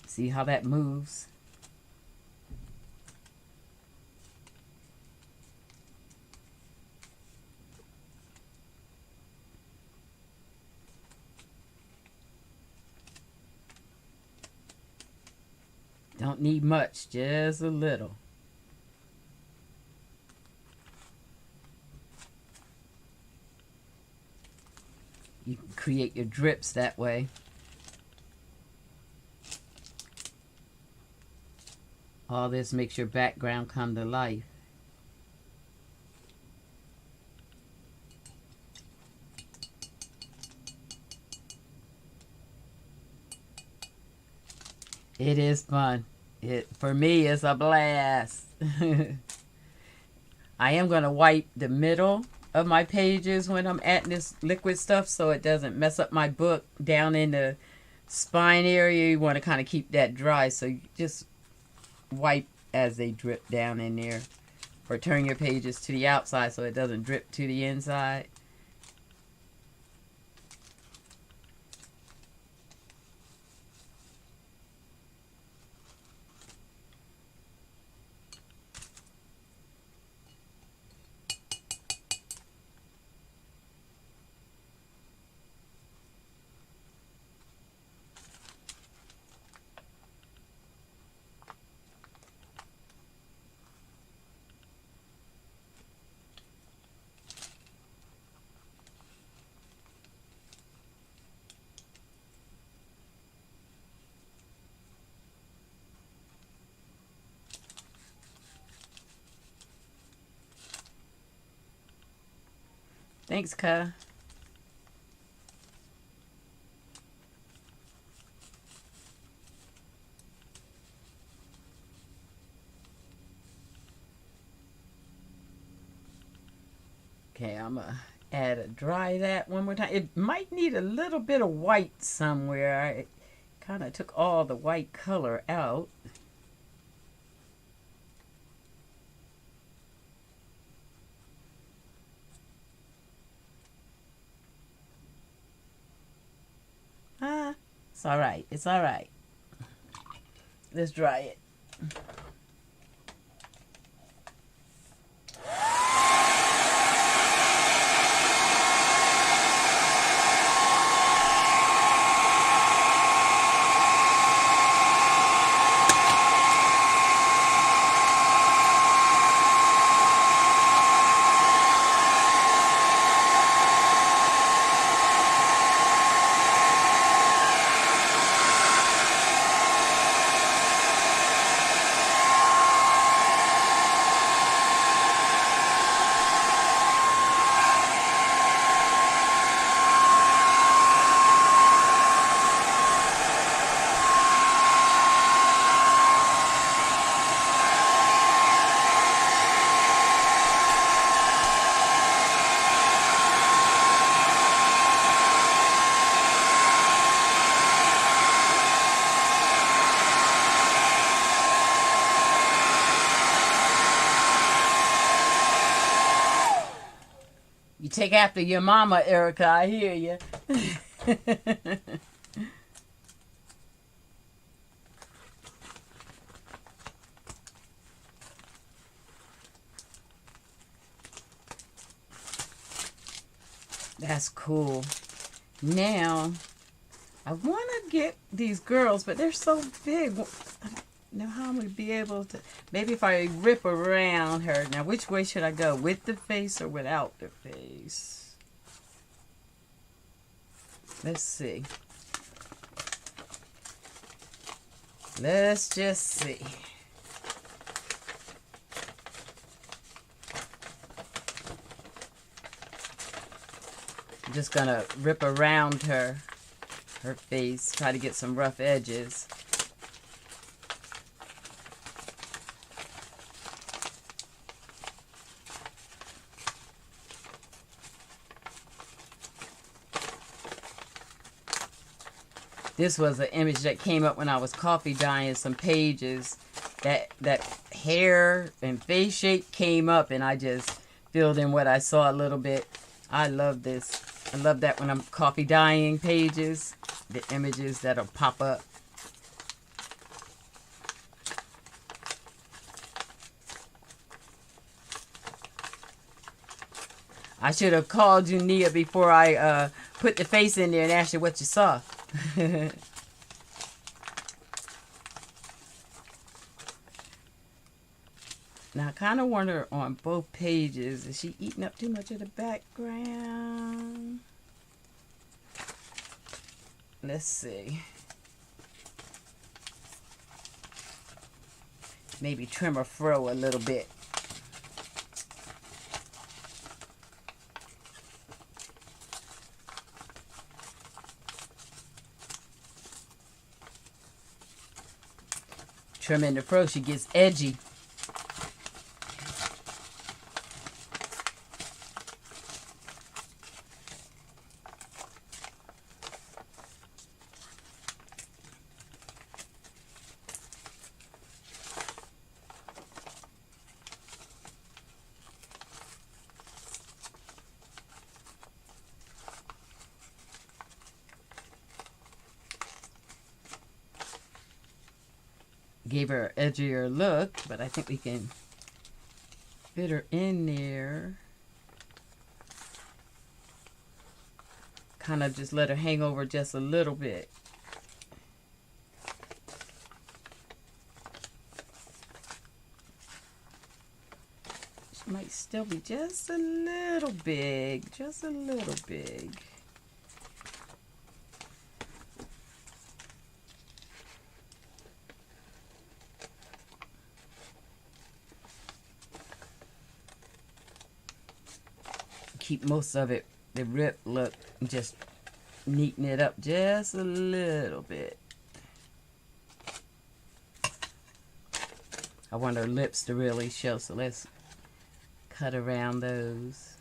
See how that moves? Don't need much, just a little. You can create your drips that way. All this makes your background come to life. It is fun. For me, it's a blast. I am going to wipe the middle of my pages when I'm adding this liquid stuff so it doesn't mess up my book down in the spine area. You want to kind of keep that dry, so you just wipe as they drip down in there. Or turn your pages to the outside so it doesn't drip to the inside. Thanks, Ka. Okay, I'm going to dry that one more time. It might need a little bit of white somewhere. I kind of took all the white color out. It's all right. It's all right. Let's dry it. take after your mama, Erica. I hear you. That's cool. Now, I want to get these girls, but they're so big. I don't know how I'm going to be able to. Maybe if I rip around her. Now, which way should I go? With the face or without the face? Let's see. Let's just see. I'm just gonna rip around her face, try to get some rough edges. This was an image that came up when I was coffee dyeing some pages. That hair and face shape came up, and I just filled in what I saw a little bit. I love this. I love that when I'm coffee dyeing pages, the images that'll pop up. I should have called you, Nia, before I put the face in there and asked you what you saw. Now, I kind of want her on both pages. Is she eating up too much of the background? Let's see. Maybe trim her fro a little bit. Trimming the fro, she gets edgy. Gave her an edgier look, but I think we can fit her in there. Kind of just let her hang over just a little bit. She might still be just a little big, just a little big. Keep most of it, the rip look, just neaten it up just a little bit. I want her lips to really show, so let's cut around those.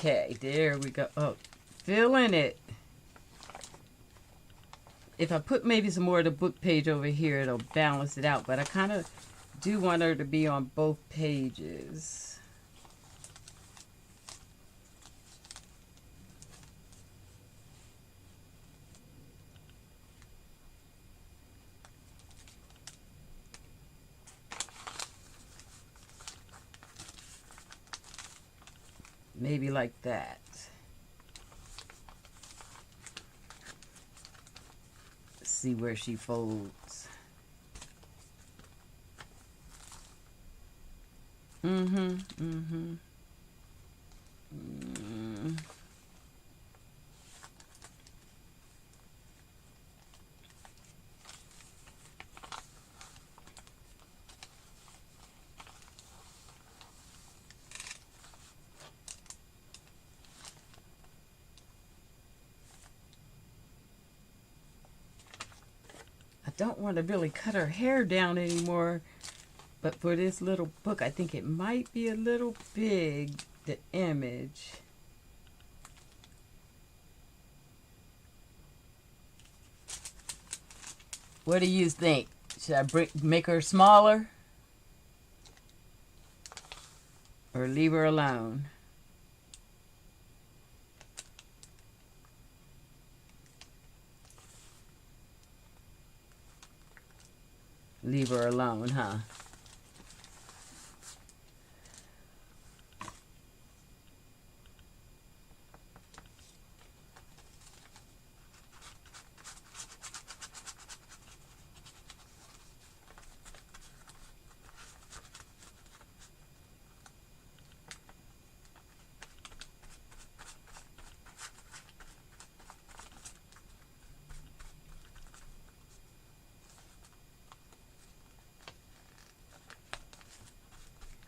Okay, there we go. Oh, filling it. If I put maybe some more of the book page over here, it'll balance it out. But I kind of do want her to be on both pages. Maybe like that. See where she folds. don't want to really cut her hair down anymore. But for this little book, I think it might be a little big, the image. What do you think? Should I make her smaller? Or leave her alone? Leave her alone, huh?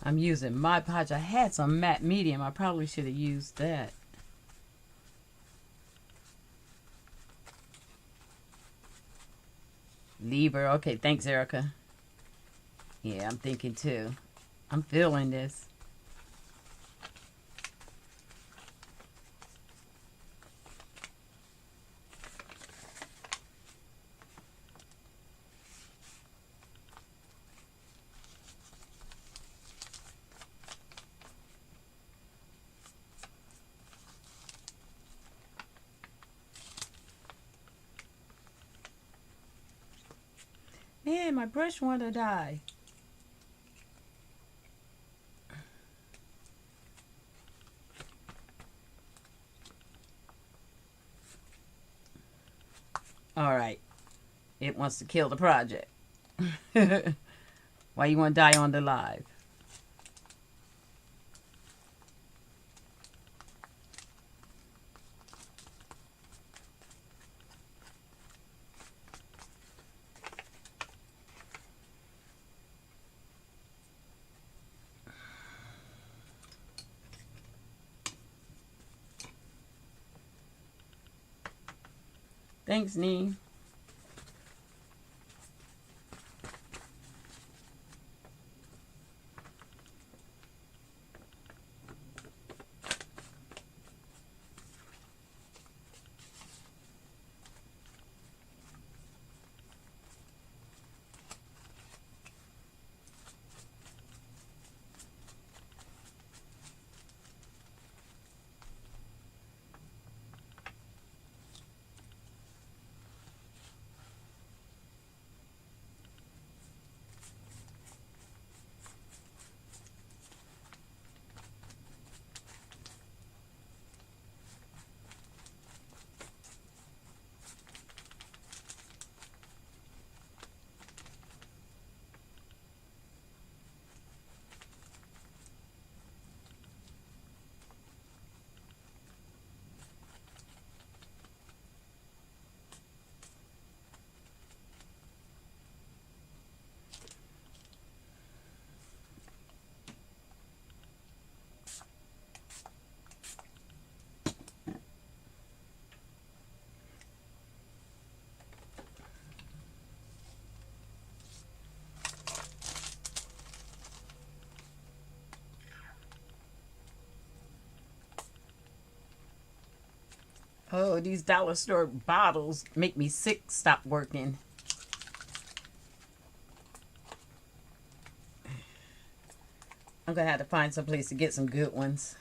I'm using Mod Podge. I had some matte medium. I probably should have used that. Leave her. Okay, thanks, Erica. Yeah, I'm thinking too. I'm feeling this. Man, my brush want to die. All right. It wants to kill the project. Why you want to die on the live? Thanks, Nee. Oh, these dollar store bottles make me sick. Stop working. I'm going to have to find some place to get some good ones.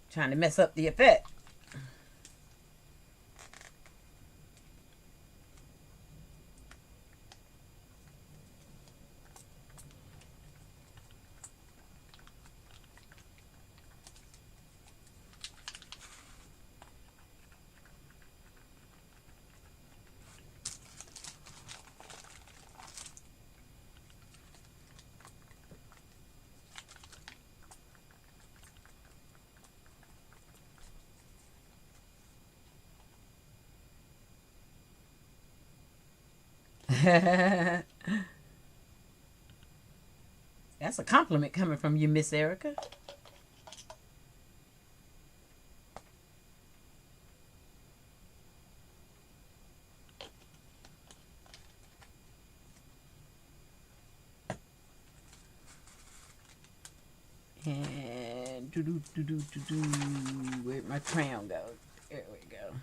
Trying to mess up the effect. That's a compliment coming from you, Miss Erica. And where'd my crayon go? There we go.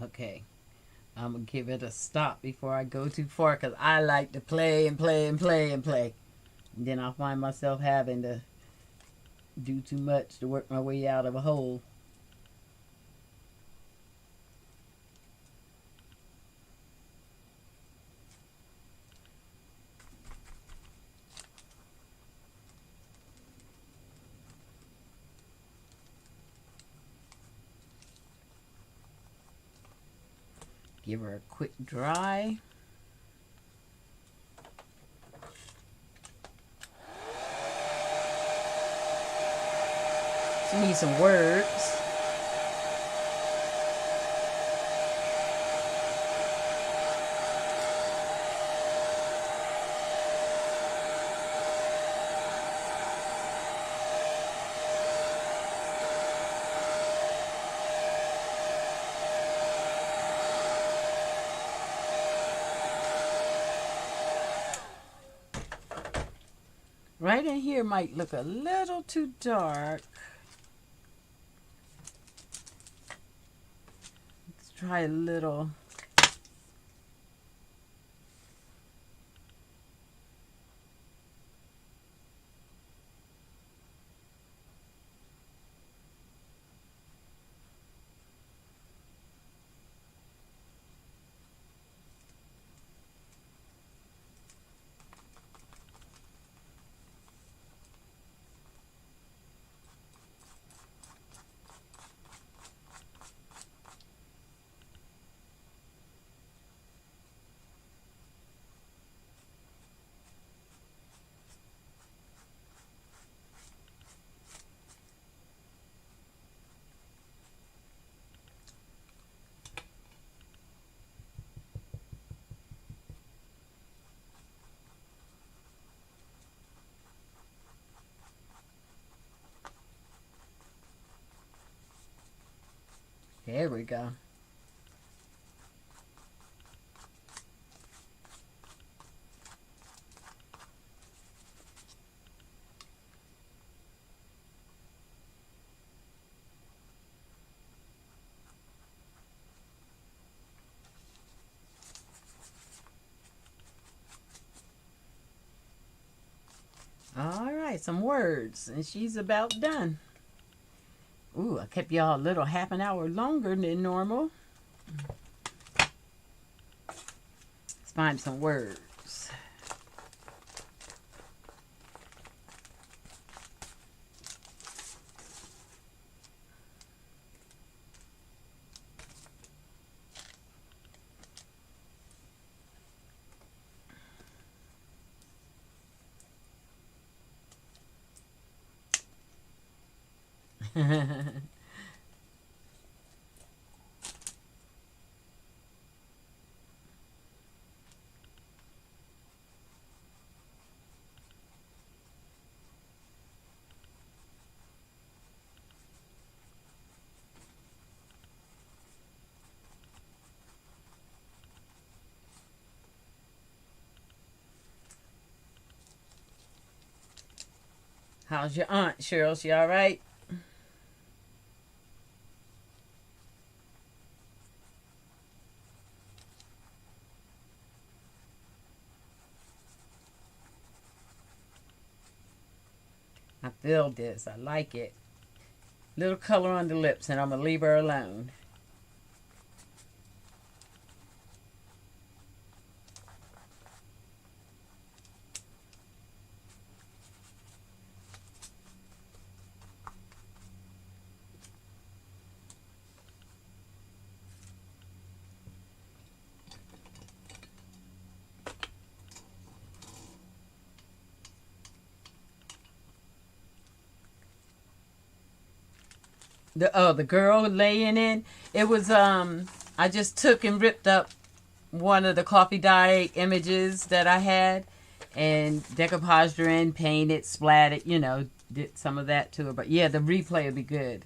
Okay, I'm gonna give it a stop before I go too far because I like to play and play and play and play. And then I'll find myself having to do too much to work my way out of a hole. Give her a quick dry. She needs some words. Right in here might look a little too dark. Let's try a little. There we go. All right, some words, and she's about done. Ooh, I kept y'all a little half an hour longer than normal. Let's find some words. How's your aunt, Cheryl? She all right? I feel this. I like it. Little color on the lips, and I'm going to leave her alone. The girl laying in, it was I just took and ripped up one of the coffee dye images that I had and decoupaged her in, painted, splattered, did some of that to her. But yeah, the replay will be good.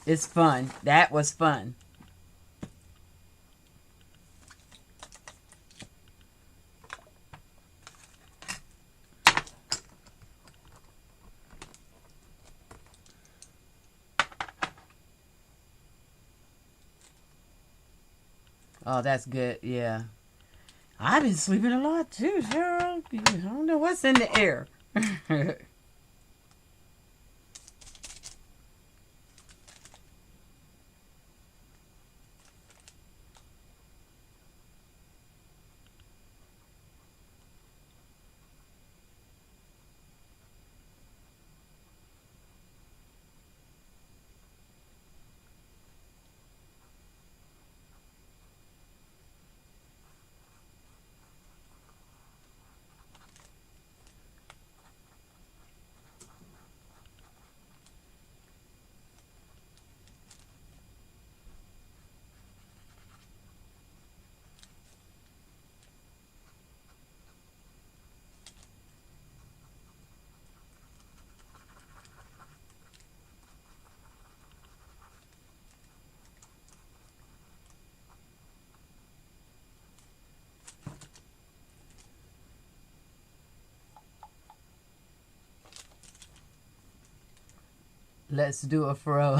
It's fun. That was fun. Oh, that's good. Yeah. I've been sleeping a lot too, Cheryl. I don't know what's in the air. Let's do a fro.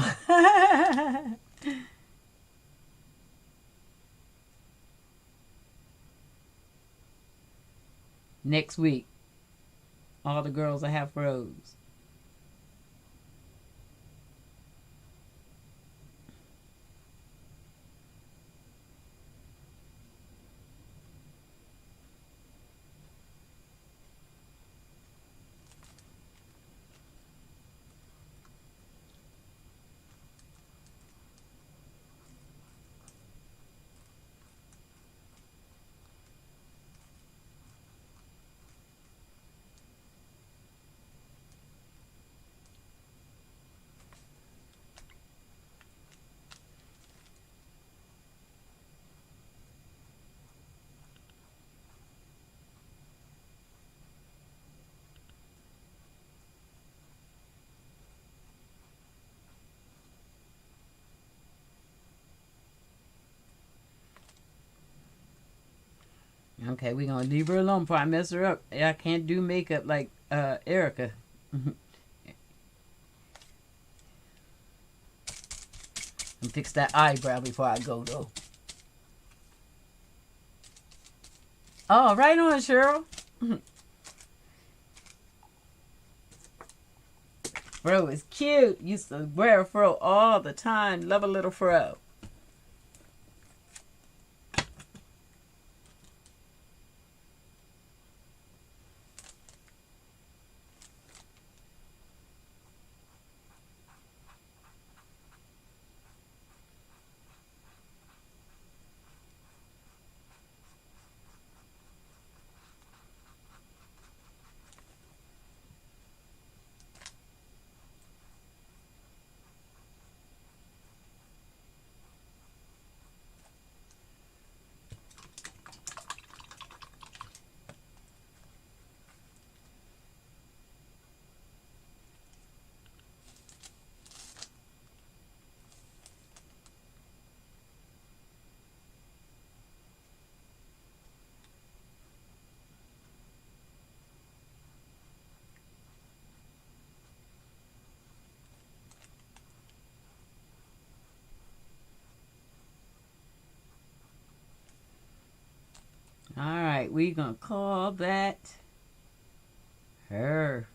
Next week, all the girls will have froze. Okay, we're gonna leave her alone before I mess her up. I can't do makeup like Erica. And fix that eyebrow before I go though. Oh, right on, Cheryl. Fro is cute. Used to wear a fro all the time. Love a little fro. All right, we're gonna call that her.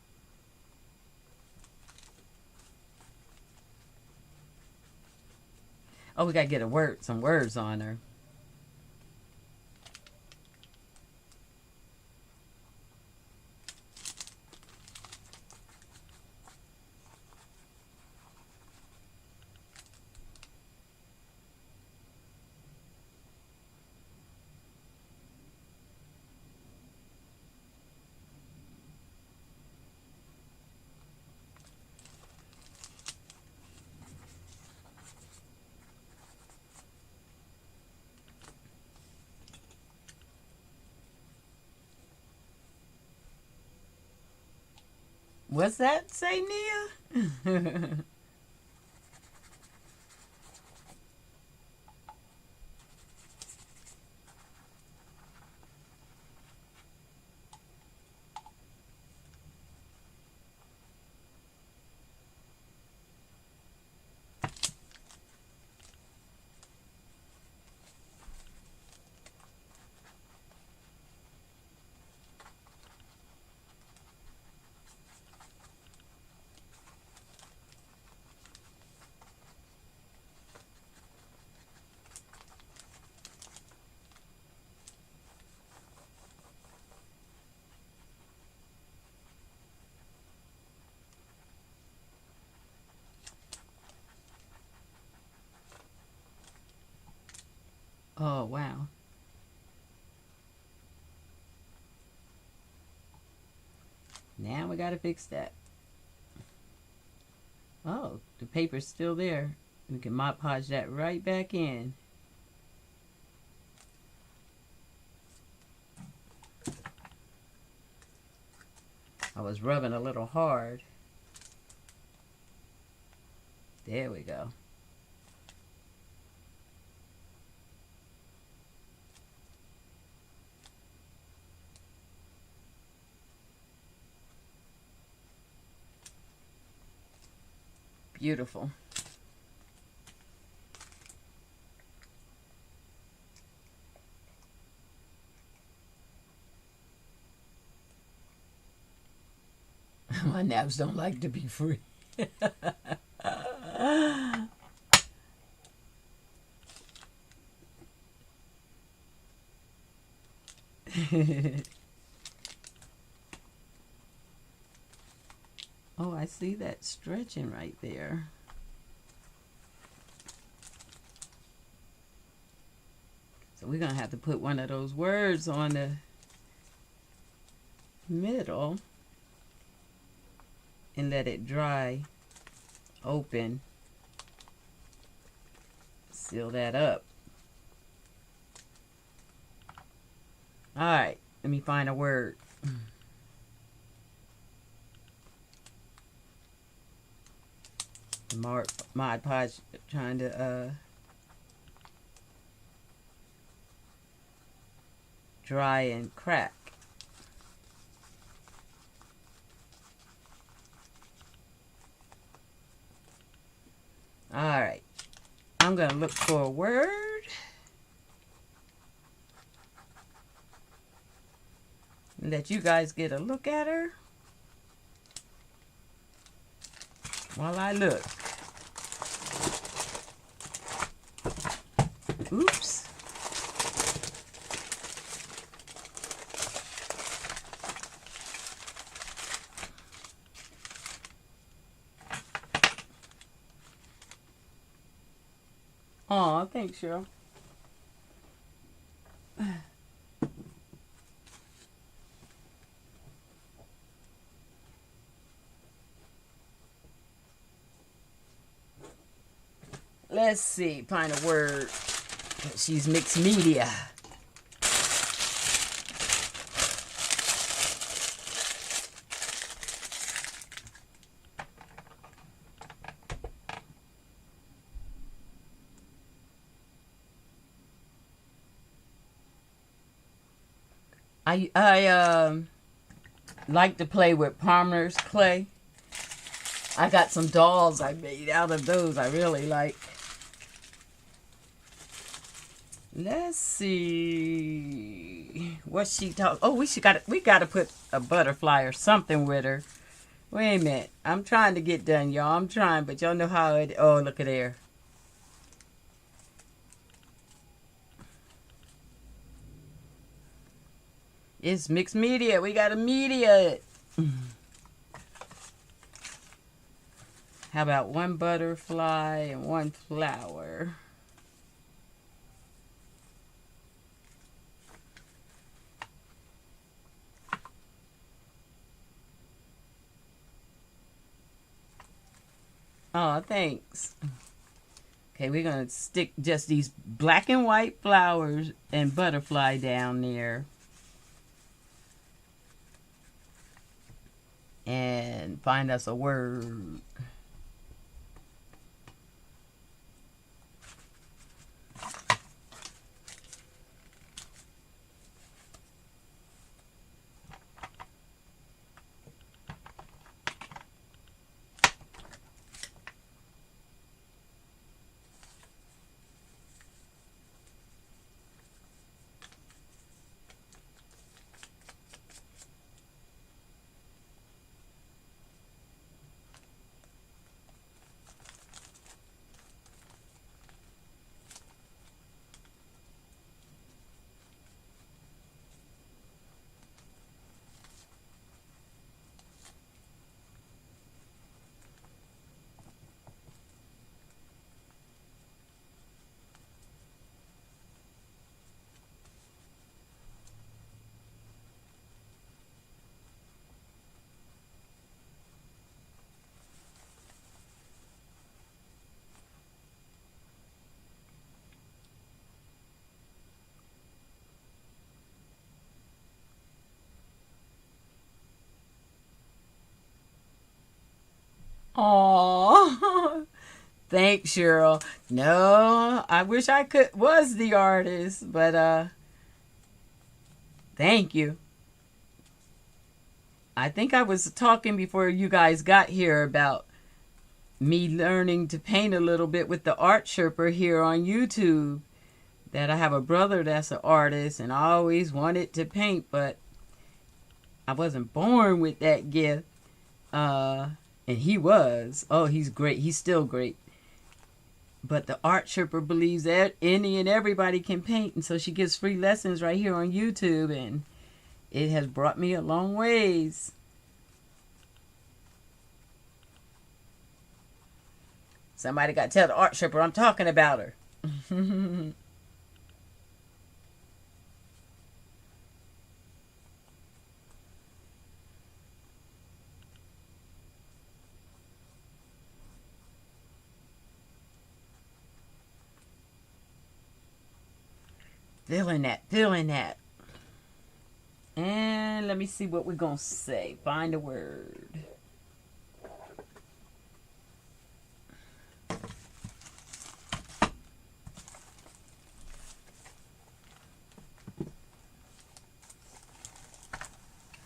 Oh, we gotta get some words on her. What's that say, Nia? Oh, wow. Now we gotta fix that. Oh, the paper's still there. We can Mod Podge that right back in. I was rubbing a little hard. There we go. Beautiful. My naps don't like to be free. Oh, I see that stretching right there. So we're going to have to put one of those words on the middle and let it dry open. Seal that up. All right, let me find a word. Mod Podge trying to dry and crack. Alright, I'm going to look for a word. Let you guys get a look at her while I look. Oops. Aw, thanks, Cheryl. Let's see, find a word. She's mixed media. I like to play with Palmer's clay. I got some dolls I made out of those I really like. Let's see what she talk. Oh, we gotta put a butterfly or something with her. Wait a minute, I'm trying to get done, y'all. I'm trying, but y'all know how it. Oh, look at there. It's mixed media. We gotta media it. How about one butterfly and one flower? Oh, thanks. Okay, we're going to stick just these black and white flowers and butterfly down there. And find us a word. Aww. Thanks, Cheryl. No, I wish I was the artist, but thank you. I think I was talking before you guys got here about me learning to paint a little bit with the art sherpa here on YouTube. That I have a brother that's an artist and I always wanted to paint, but I wasn't born with that gift. And he was. Oh, he's great. He's still great. But the art sherpa believes that any and everybody can paint. And so she gives free lessons right here on YouTube. And it has brought me a long ways. Somebody got to tell the art sherpa I'm talking about her. Feeling that. And let me see what we're going to say. Find a word.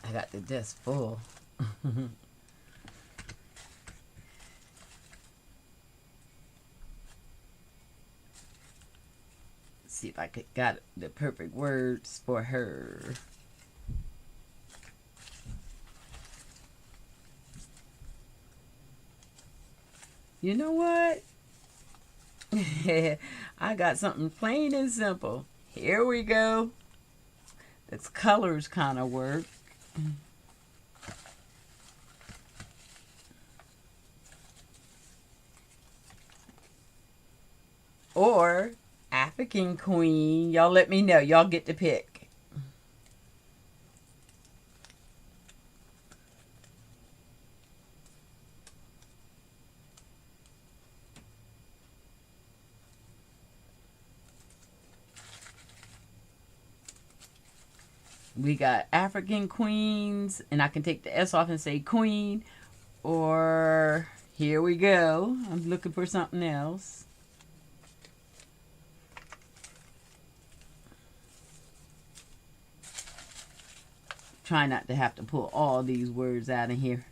I got the desk full. See if I got the perfect words for her. You know what? I got something plain and simple. Here we go. This colors kind of work. Or African Queen. Y'all let me know. Y'all get to pick. We got African Queens, and I can take the S off and say Queen. Or here we go. I'm looking for something else. Try not to have to pull all these words out of here.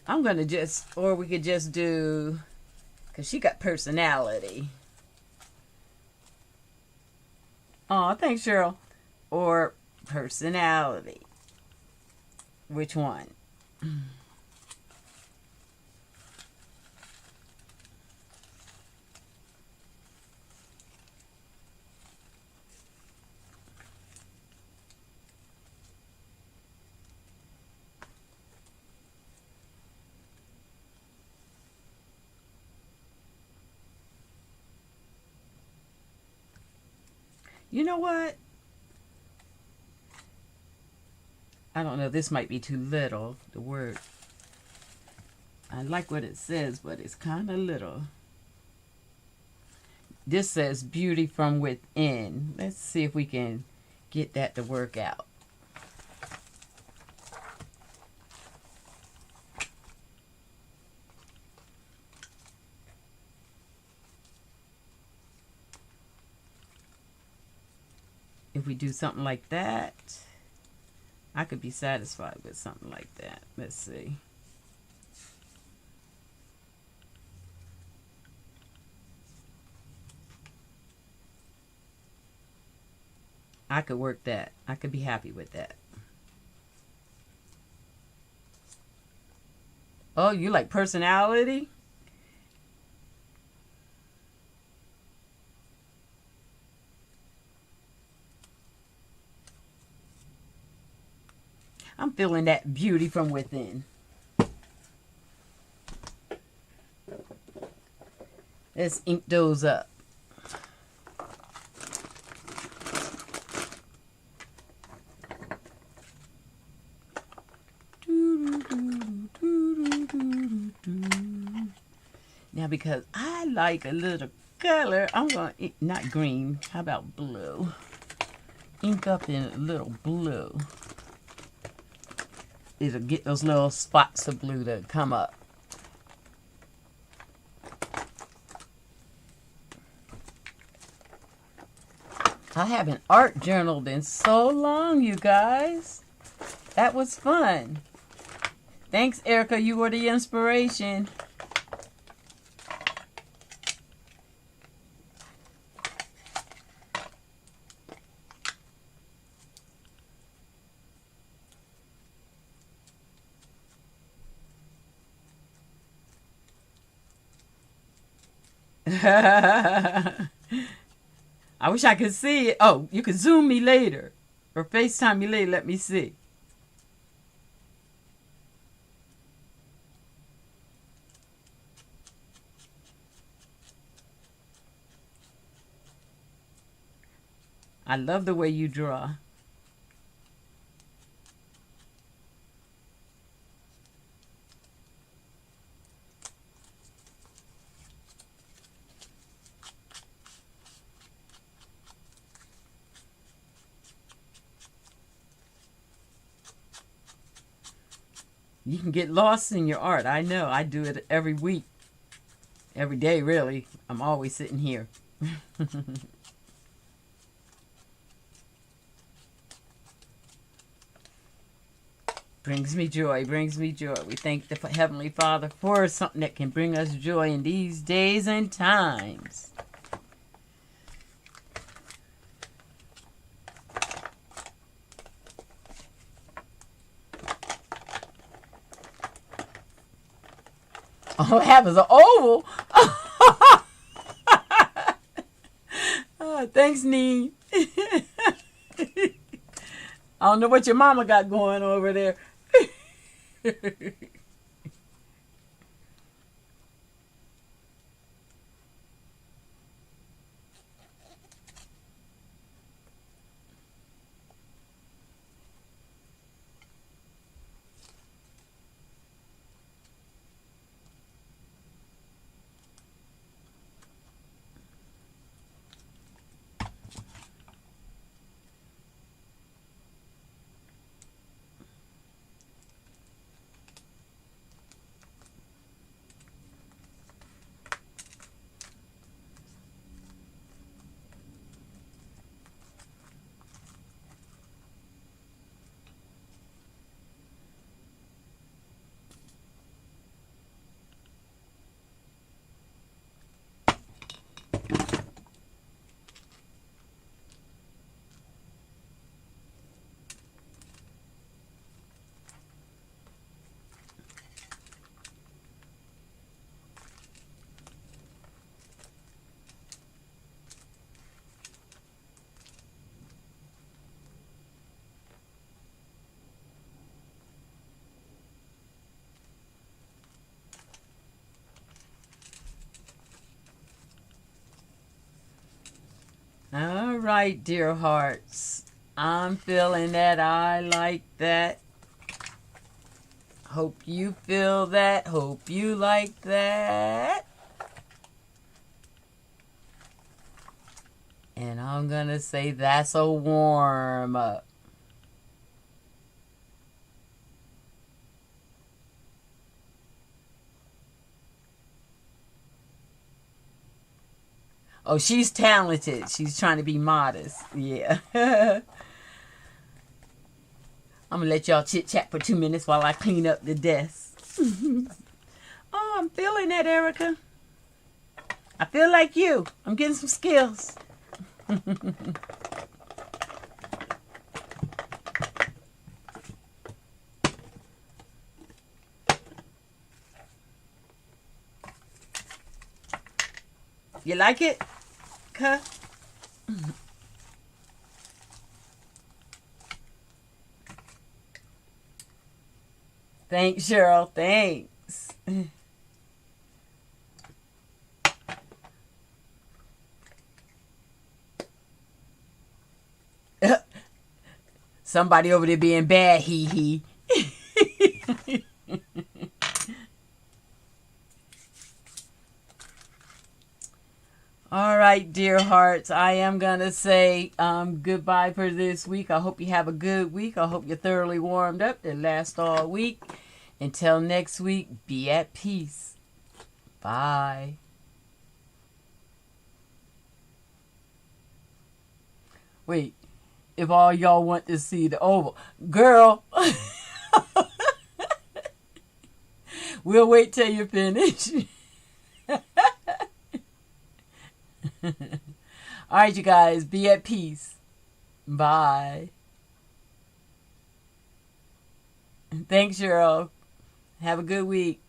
I'm going to just, or we could just do, because she got personality. Oh, thanks, Cheryl. Or personality. Which one? You know what? I don't know. This might be too little, the word. I like what it says, but it's kind of little. This says beauty from within. Let's see if we can get that to work out. If we do something like that, I could be satisfied with something like that. Let's see. I could work that. I could be happy with that. Oh, you like personality? I'm feeling that beauty from within. Let's ink those up. Now, because I like a little color, I'm going to, not green, how about blue? Ink up in a little blue. It'll get those little spots of blue to come up. I haven't art journaled in so long, you guys. That was fun. Thanks, Erica. You were the inspiration. I wish I could see it. Oh, you can Zoom me later. Or FaceTime me later. Let me see. I love the way you draw. You can get lost in your art. I know. I do it every week. Every day, really. I'm always sitting here. Brings me joy, brings me joy. We thank the Heavenly Father for something that can bring us joy in these days and times. Oh, it happens an oval. Oh, thanks, Nee. I don't know what your mama got going over there. All right, dear hearts. I'm feeling that. I like that. Hope you feel that. Hope you like that. And I'm going to say that's a warm up. Oh, she's talented. She's trying to be modest. Yeah. I'm going to let y'all chit-chat for 2 minutes while I clean up the desk. Oh, I'm feeling that, Erica. I feel like you. I'm getting some skills. You like it? Huh? Thanks, Cheryl. Thanks. Somebody over there being bad, hee hee. All right, dear hearts, I am going to say goodbye for this week. I hope you have a good week. I hope you're thoroughly warmed up and last all week. Until next week, be at peace. Bye. Wait, if all y'all want to see the oval. Girl, we'll wait till you finish. All right, you guys, be at peace. Bye. Thanks, Cheryl. Have a good week.